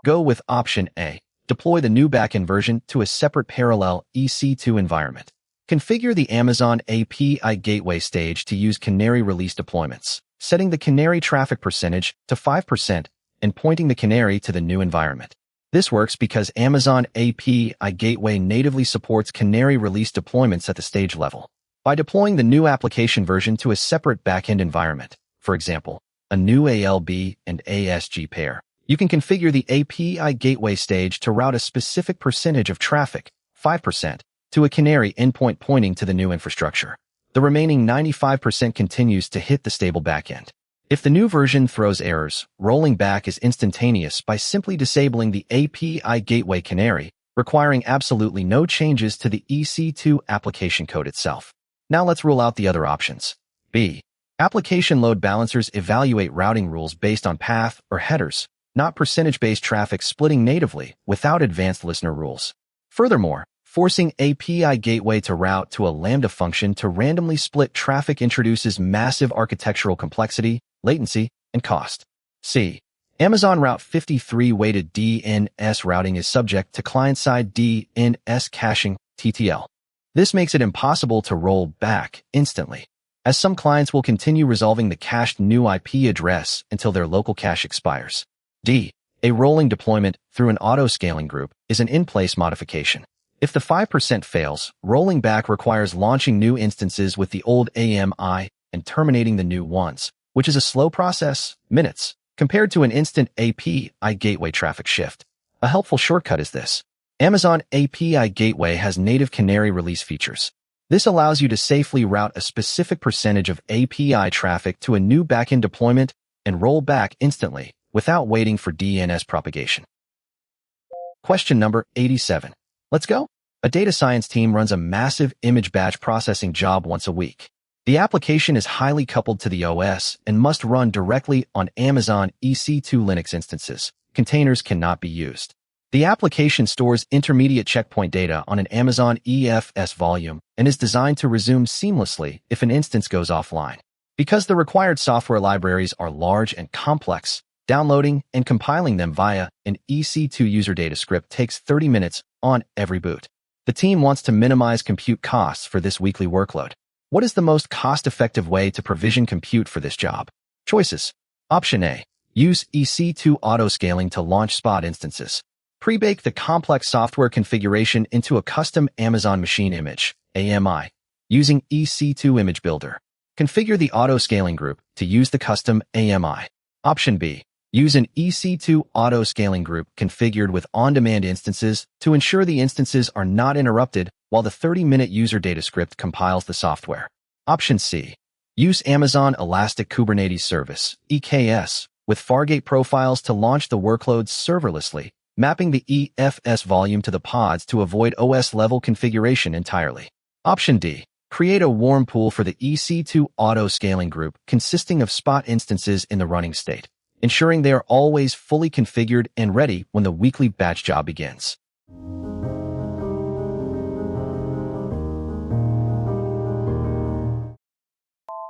Go with Option A. Deploy the new backend version to a separate parallel EC2 environment. Configure the Amazon API Gateway stage to use canary release deployments, setting the canary traffic percentage to 5% and pointing the canary to the new environment. This works because Amazon API Gateway natively supports canary release deployments at the stage level. By deploying the new application version to a separate backend environment, for example, a new ALB and ASG pair, you can configure the API Gateway stage to route a specific percentage of traffic, 5%, to a canary endpoint pointing to the new infrastructure. The remaining 95% continues to hit the stable backend. If the new version throws errors, rolling back is instantaneous by simply disabling the API Gateway canary, requiring absolutely no changes to the EC2 application code itself. Now let's rule out the other options. B. Application load balancers evaluate routing rules based on path or headers, not percentage-based traffic splitting natively without advanced listener rules. Furthermore, forcing API Gateway to route to a Lambda function to randomly split traffic introduces massive architectural complexity, latency, and cost. C. Amazon Route 53 weighted DNS routing is subject to client-side DNS caching, TTL. This makes it impossible to roll back instantly, as some clients will continue resolving the cached new IP address until their local cache expires. D. A rolling deployment through an auto-scaling group is an in-place modification. If the 5% fails, rolling back requires launching new instances with the old AMI and terminating the new ones, which is a slow process, minutes, compared to an instant API Gateway traffic shift. A helpful shortcut is this. Amazon API Gateway has native Canary release features. This allows you to safely route a specific percentage of API traffic to a new backend deployment and roll back instantly without waiting for DNS propagation. Question number 87. Let's go. A data science team runs a massive image batch processing job once a week. The application is highly coupled to the OS and must run directly on Amazon EC2 Linux instances. Containers cannot be used. The application stores intermediate checkpoint data on an Amazon EFS volume and is designed to resume seamlessly if an instance goes offline. Because the required software libraries are large and complex, downloading and compiling them via an EC2 user data script takes 30 minutes on every boot. The team wants to minimize compute costs for this weekly workload. What is the most cost-effective way to provision compute for this job? Choices. Option A. Use EC2 auto-scaling to launch Spot instances. Pre-bake the complex software configuration into a custom Amazon Machine Image, AMI, using EC2 Image Builder. Configure the auto-scaling group to use the custom AMI. Option B. Use an EC2 auto-scaling group configured with on-demand instances to ensure the instances are not interrupted while the 30-minute user data script compiles the software. Option C. Use Amazon Elastic Kubernetes Service, EKS, with Fargate profiles to launch the workloads serverlessly, mapping the EFS volume to the pods to avoid OS-level configuration entirely. Option D. Create a warm pool for the EC2 auto-scaling group consisting of Spot instances in the running state, ensuring they are always fully configured and ready when the weekly batch job begins.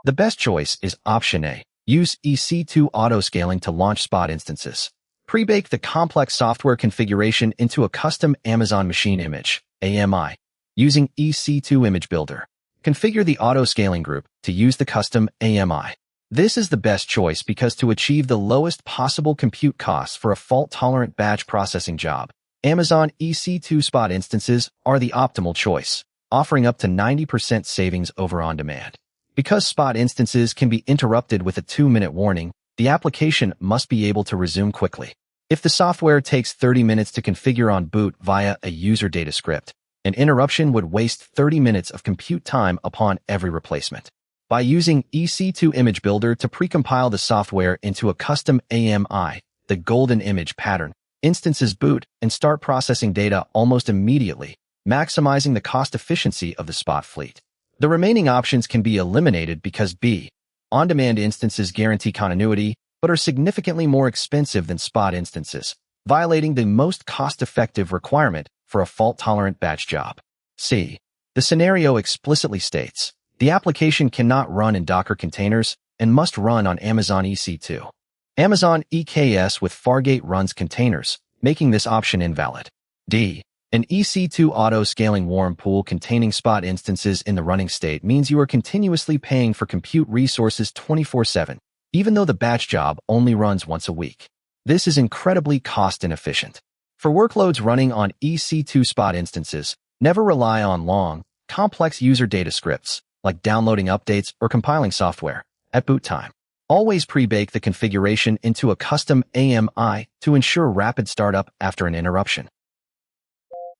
The best choice is Option A. Use EC2 auto-scaling to launch Spot instances. Pre-bake the complex software configuration into a custom Amazon Machine Image, AMI, using EC2 Image Builder. Configure the auto-scaling group to use the custom AMI. This is the best choice because to achieve the lowest possible compute costs for a fault-tolerant batch processing job, Amazon EC2 Spot instances are the optimal choice, offering up to 90% savings over on-demand. Because Spot instances can be interrupted with a 2-minute warning, the application must be able to resume quickly. If the software takes 30 minutes to configure on boot via a user data script, an interruption would waste 30 minutes of compute time upon every replacement. By using EC2 Image Builder to precompile the software into a custom AMI, the golden image pattern, instances boot and start processing data almost immediately, maximizing the cost efficiency of the Spot fleet. The remaining options can be eliminated because B. On-demand instances guarantee continuity, but are significantly more expensive than Spot instances, violating the most cost-effective requirement for a fault-tolerant batch job. C. The scenario explicitly states, the application cannot run in Docker containers and must run on Amazon EC2. Amazon EKS with Fargate runs containers, making this option invalid. D. An EC2 auto-scaling warm pool containing Spot instances in the running state means you are continuously paying for compute resources 24/7, even though the batch job only runs once a week. This is incredibly cost-inefficient. For workloads running on EC2 Spot instances, never rely on long, complex user data scripts, like downloading updates or compiling software, at boot time. Always pre-bake the configuration into a custom AMI to ensure rapid startup after an interruption.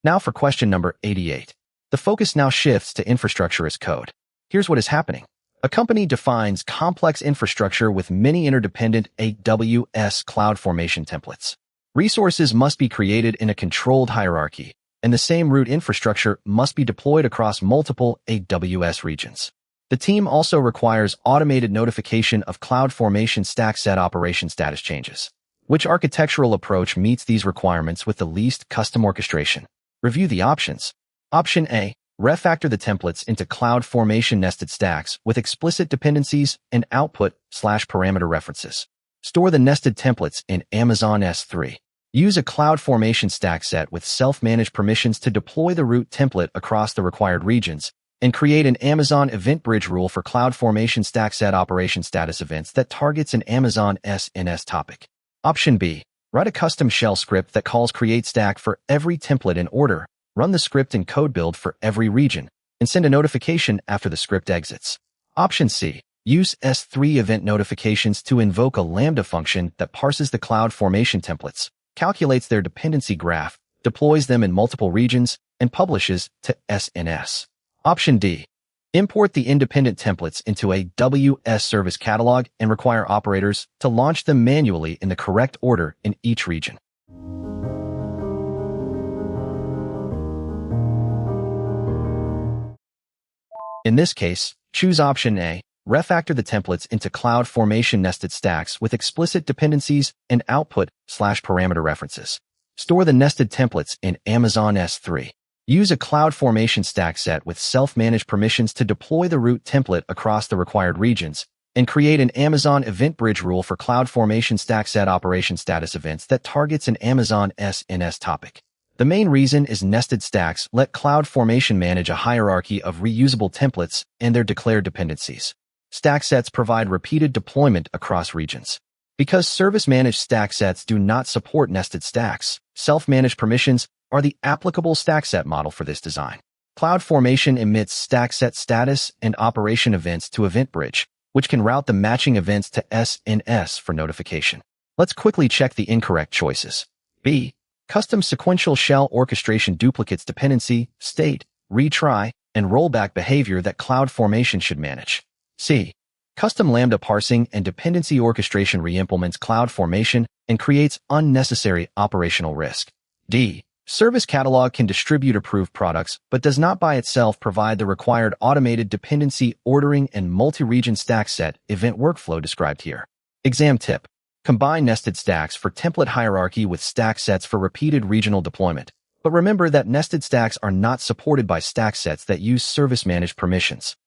Now for question number 88. The focus now shifts to infrastructure as code. Here's what is happening. A company defines complex infrastructure with many interdependent AWS CloudFormation templates. Resources must be created in a controlled hierarchy, and the same root infrastructure must be deployed across multiple AWS regions. The team also requires automated notification of CloudFormation stack set operation status changes. Which architectural approach meets these requirements with the least custom orchestration? Review the options. Option A. Refactor the templates into CloudFormation nested stacks with explicit dependencies and output/parameter references. Store the nested templates in Amazon S3. Use a CloudFormation stack set with self-managed permissions to deploy the root template across the required regions, and create an Amazon Event Bridge rule for CloudFormation stack set operation status events that targets an Amazon SNS topic. Option B. Write a custom shell script that calls create stack for every template in order, run the script in code build for every region, and send a notification after the script exits. Option C. Use S3 event notifications to invoke a Lambda function that parses the CloudFormation templates, calculates their dependency graph, deploys them in multiple regions, and publishes to SNS. Option D. Import the independent templates into a AWS service catalog and require operators to launch them manually in the correct order in each region. In this case, choose option A. Refactor the templates into CloudFormation nested stacks with explicit dependencies and output/parameter references. Store the nested templates in Amazon S3. Use a CloudFormation stack set with self-managed permissions to deploy the root template across the required regions, and create an Amazon Event Bridge rule for CloudFormation stack set operation status events that targets an Amazon SNS topic. The main reason is nested stacks let CloudFormation manage a hierarchy of reusable templates and their declared dependencies. Stack sets provide repeated deployment across regions. Because service-managed stack sets do not support nested stacks, self-managed permissions are the applicable stack set model for this design. CloudFormation emits stack set status and operation events to EventBridge, which can route the matching events to SNS for notification. Let's quickly check the incorrect choices. B. Custom sequential shell orchestration duplicates dependency, state, retry, and rollback behavior that CloudFormation should manage. C. Custom Lambda parsing and dependency orchestration reimplements CloudFormation and creates unnecessary operational risk. D. Service Catalog can distribute approved products, but does not by itself provide the required automated dependency ordering and multi-region stack set event workflow described here. Exam tip. Combine nested stacks for template hierarchy with stack sets for repeated regional deployment. But remember that nested stacks are not supported by stack sets that use service-managed permissions.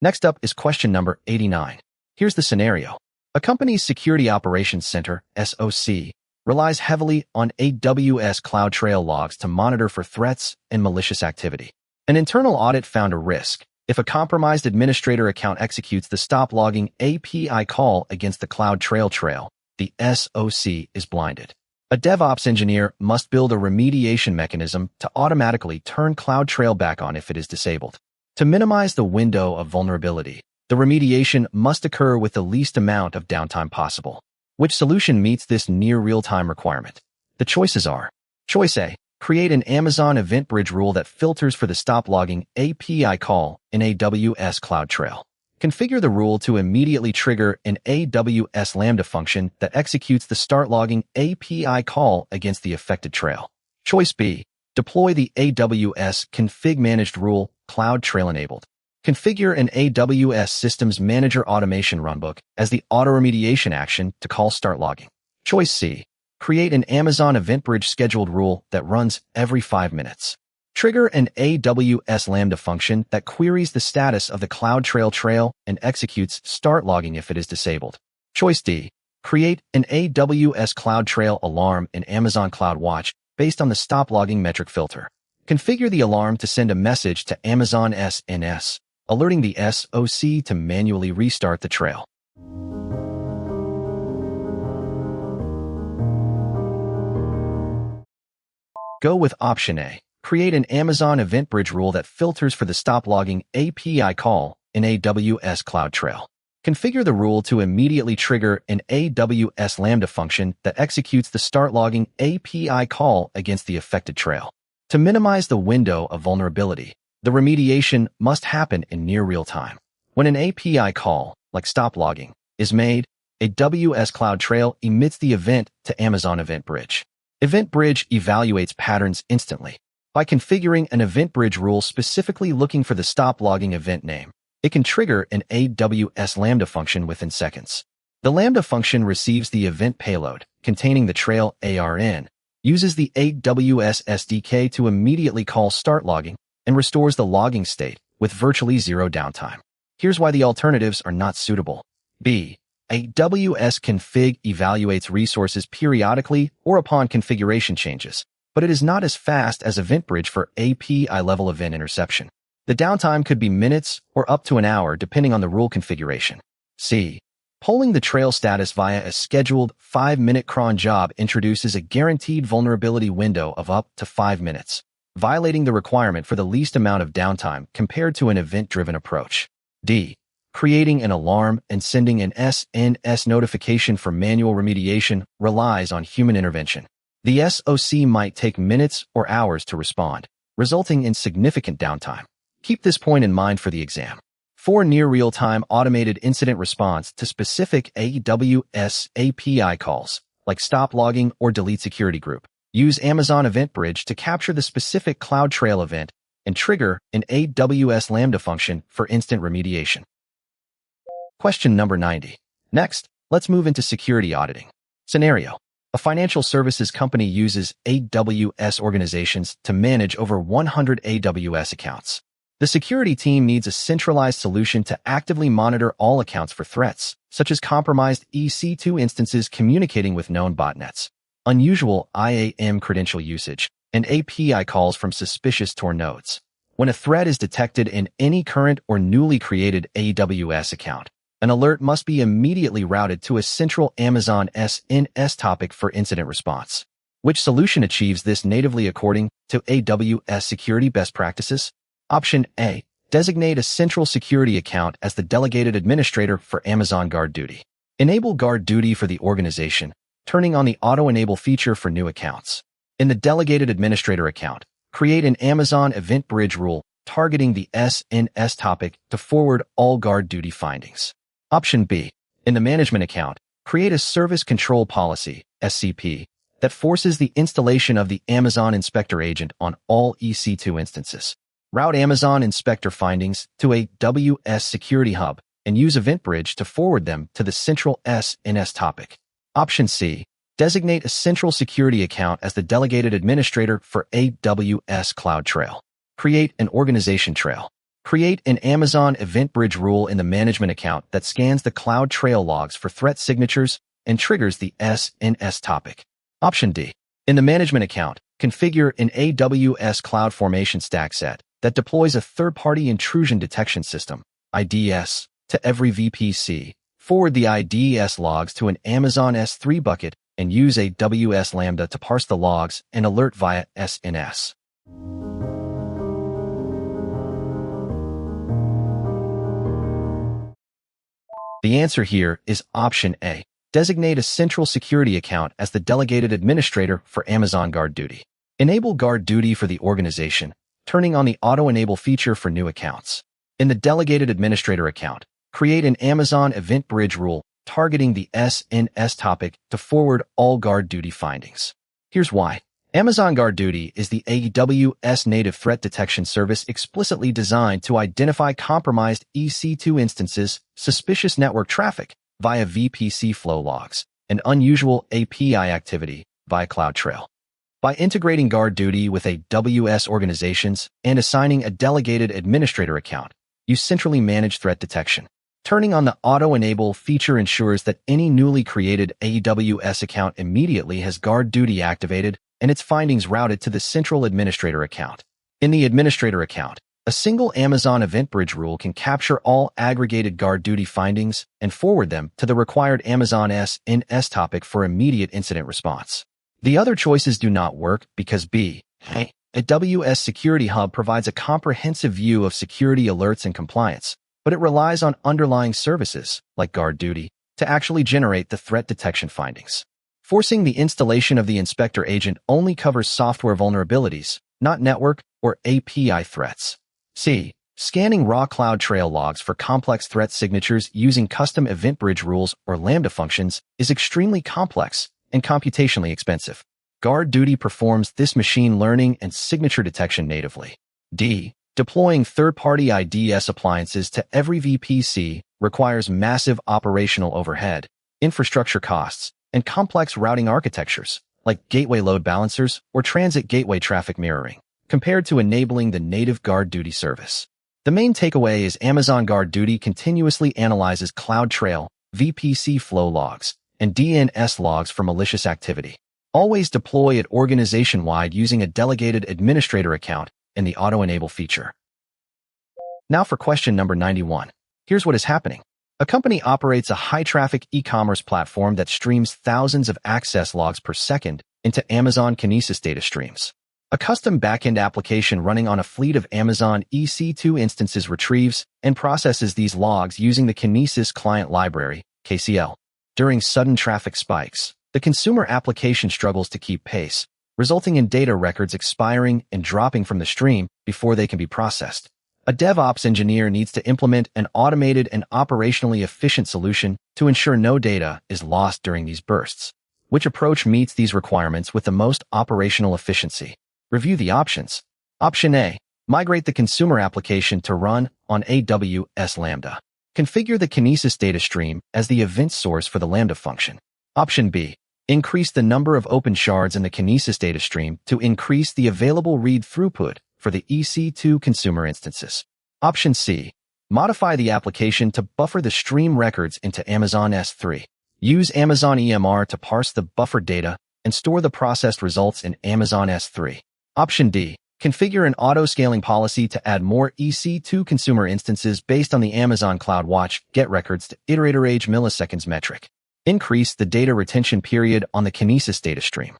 Next up is question number 89. Here's the scenario. A company's Security Operations Center, SOC, relies heavily on AWS CloudTrail logs to monitor for threats and malicious activity. An internal audit found a risk. If a compromised administrator account executes the stop logging API call against the CloudTrail trail, the SOC is blinded. A DevOps engineer must build a remediation mechanism to automatically turn CloudTrail back on if it is disabled. To minimize the window of vulnerability, the remediation must occur with the least amount of downtime possible. Which solution meets this near real-time requirement? The choices are: Choice A. Create an Amazon Event Bridge rule that filters for the stop logging API call in AWS CloudTrail. Configure the rule to immediately trigger an AWS Lambda function that executes the start logging API call against the affected trail. Choice B. Deploy the AWS Config Managed rule CloudTrail enabled. Configure an AWS Systems Manager automation runbook as the auto-remediation action to call start logging. Choice C. Create an Amazon EventBridge scheduled rule that runs every 5 minutes. Trigger an AWS Lambda function that queries the status of the CloudTrail trail and executes start logging if it is disabled. Choice D. Create an AWS CloudTrail alarm in Amazon CloudWatch based on the stop logging metric filter. Configure the alarm to send a message to Amazon SNS, alerting the SOC to manually restart the trail. Go with option A. Create an Amazon Event Bridge rule that filters for the stop logging API call in AWS CloudTrail. Configure the rule to immediately trigger an AWS Lambda function that executes the start logging API call against the affected trail. To minimize the window of vulnerability, the remediation must happen in near real time. When an API call, like stop logging, is made, AWS CloudTrail emits the event to Amazon Event Bridge. Event Bridge evaluates patterns instantly. By configuring an Event Bridge rule specifically looking for the stop logging event name, it can trigger an AWS Lambda function within seconds. The Lambda function receives the event payload, containing the trail ARN, uses the AWS SDK to immediately call start logging, and restores the logging state with virtually zero downtime. Here's why the alternatives are not suitable. B. AWS config evaluates resources periodically or upon configuration changes, but it is not as fast as EventBridge for API-level event interception. The downtime could be minutes or up to an hour depending on the rule configuration. C. Polling the trail status via a scheduled 5-minute cron job introduces a guaranteed vulnerability window of up to 5 minutes, violating the requirement for the least amount of downtime compared to an event-driven approach. D. Creating an alarm and sending an SNS notification for manual remediation relies on human intervention. The SOC might take minutes or hours to respond, resulting in significant downtime. Keep this point in mind for the exam. For near real-time automated incident response to specific AWS API calls, like stop logging or delete security group, use Amazon Event Bridge to capture the specific CloudTrail event and trigger an AWS Lambda function for instant remediation. Question number 90. Next, let's move into security auditing. Scenario. A financial services company uses AWS organizations to manage over 100 AWS accounts. The security team needs a centralized solution to actively monitor all accounts for threats, such as compromised EC2 instances communicating with known botnets, unusual IAM credential usage, and API calls from suspicious Tor nodes. When a threat is detected in any current or newly created AWS account, an alert must be immediately routed to a central Amazon SNS topic for incident response. Which solution achieves this natively according to AWS security best practices? Option A. Designate a central security account as the delegated administrator for Amazon Guard Duty. Enable Guard Duty for the organization, turning on the auto-enable feature for new accounts. In the delegated administrator account, create an Amazon Event Bridge rule targeting the SNS topic to forward all Guard Duty findings. Option B. In the management account, create a service control policy, SCP, that forces the installation of the Amazon Inspector agent on all EC2 instances. Route Amazon Inspector findings to a AWS Security Hub and use Event Bridge to forward them to the central SNS topic. Option C. Designate a central security account as the delegated administrator for AWS CloudTrail. Create an organization trail. Create an Amazon Event Bridge rule in the management account that scans the CloudTrail logs for threat signatures and triggers the SNS topic. Option D. In the management account, configure an AWS CloudFormation stack set that deploys a third-party intrusion detection system, IDS, to every VPC. Forward the IDS logs to an Amazon S3 bucket and use AWS Lambda to parse the logs and alert via SNS. The answer here is option A. Designate a central security account as the delegated administrator for Amazon Guard Duty. Enable Guard Duty for the organization, turning on the auto-enable feature for new accounts. In the delegated administrator account, create an Amazon Event Bridge rule targeting the SNS topic to forward all Guard Duty findings. Here's why. Amazon Guard Duty is the AWS native threat detection service explicitly designed to identify compromised EC2 instances, suspicious network traffic via VPC flow logs, and unusual API activity via CloudTrail. By integrating Guard Duty with AWS organizations and assigning a delegated administrator account, you centrally manage threat detection. Turning on the auto-enable feature ensures that any newly created AWS account immediately has Guard Duty activated and its findings routed to the central administrator account. In the administrator account, a single Amazon Event Bridge rule can capture all aggregated Guard Duty findings and forward them to the required Amazon SNS topic for immediate incident response. The other choices do not work because B. AWS Security Hub provides a comprehensive view of security alerts and compliance, but it relies on underlying services, like Guard Duty, to actually generate the threat detection findings. Forcing the installation of the inspector agent only covers software vulnerabilities, not network or API threats. C. Scanning raw CloudTrail logs for complex threat signatures using custom Event Bridge rules or Lambda functions is extremely complex and computationally expensive. Guard Duty performs this machine learning and signature detection natively. D. Deploying third-party IDS appliances to every VPC requires massive operational overhead, infrastructure costs, and complex routing architectures, like gateway load balancers or transit gateway traffic mirroring, compared to enabling the native Guard Duty service. The main takeaway is Amazon Guard Duty continuously analyzes CloudTrail, VPC flow logs, and DNS logs for malicious activity. Always deploy it organization-wide using a delegated administrator account and the auto-enable feature. Now for question number 91. Here's what is happening. A company operates a high-traffic e-commerce platform that streams thousands of access logs per second into Amazon Kinesis data streams. A custom backend application running on a fleet of Amazon EC2 instances retrieves and processes these logs using the Kinesis Client Library, KCL. During sudden traffic spikes, The consumer application struggles to keep pace, resulting in data records expiring and dropping from the stream before they can be processed. A DevOps engineer needs to implement an automated and operationally efficient solution to ensure no data is lost during these bursts. Which approach meets these requirements with the most operational efficiency? Review the options. Option A. Migrate the consumer application to run on AWS Lambda. Configure the Kinesis data stream as the event source for the Lambda function. Option B. Increase the number of open shards in the Kinesis data stream to increase the available read throughput for the EC2 consumer instances. Option C. Modify the application to buffer the stream records into Amazon S3. Use Amazon EMR to parse the buffered data and store the processed results in Amazon S3. Option D. Configure an auto-scaling policy to add more EC2 consumer instances based on the Amazon CloudWatch get records to iterator age milliseconds metric. Increase the data retention period on the Kinesis data stream.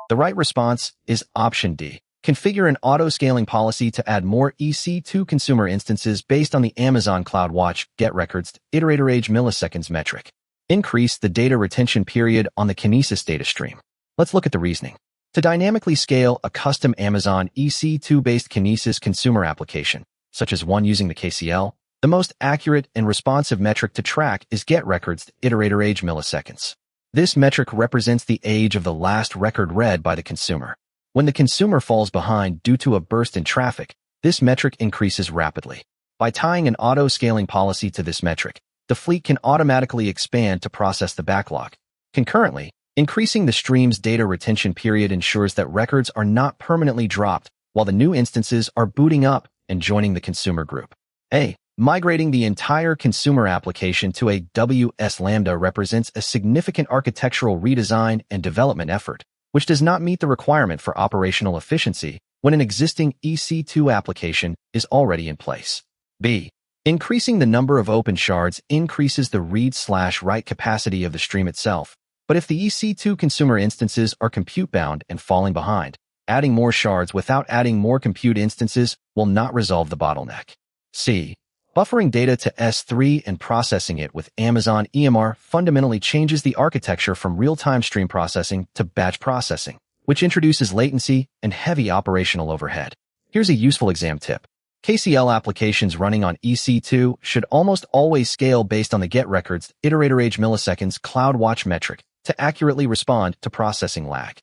The right response is option D. Configure an auto-scaling policy to add more EC2 consumer instances based on the Amazon CloudWatch get records to iterator age milliseconds metric. Increase the data retention period on the Kinesis data stream. Let's look at the reasoning. To dynamically scale a custom Amazon EC2-based Kinesis consumer application, such as one using the KCL, the most accurate and responsive metric to track is get records to iterator age milliseconds. This metric represents the age of the last record read by the consumer. When the consumer falls behind due to a burst in traffic, this metric increases rapidly. By tying an auto-scaling policy to this metric, the fleet can automatically expand to process the backlog. Concurrently, increasing the stream's data retention period ensures that records are not permanently dropped while the new instances are booting up and joining the consumer group. A. Migrating the entire consumer application to AWS Lambda represents a significant architectural redesign and development effort, which does not meet the requirement for operational efficiency when an existing EC2 application is already in place. B. Increasing the number of open shards increases the read/write capacity of the stream itself, but if the EC2 consumer instances are compute-bound and falling behind, adding more shards without adding more compute instances will not resolve the bottleneck. C. Buffering data to S3 and processing it with Amazon EMR fundamentally changes the architecture from real-time stream processing to batch processing, which introduces latency and heavy operational overhead. Here's a useful exam tip. KCL applications running on EC2 should almost always scale based on the get records iterator age milliseconds CloudWatch metric to accurately respond to processing lag.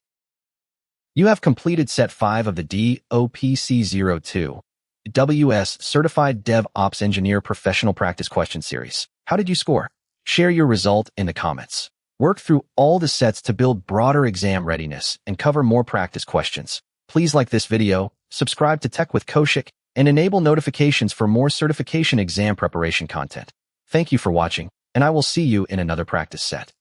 You have completed set 5 of the DOP-C02 AWS Certified DevOps Engineer Professional Practice Question Series. How did you score? Share your result in the comments. Work through all the sets to build broader exam readiness and cover more practice questions. Please like this video, subscribe to Tech with Kaushik, and enable notifications for more certification exam preparation content. Thank you for watching, and I will see you in another practice set.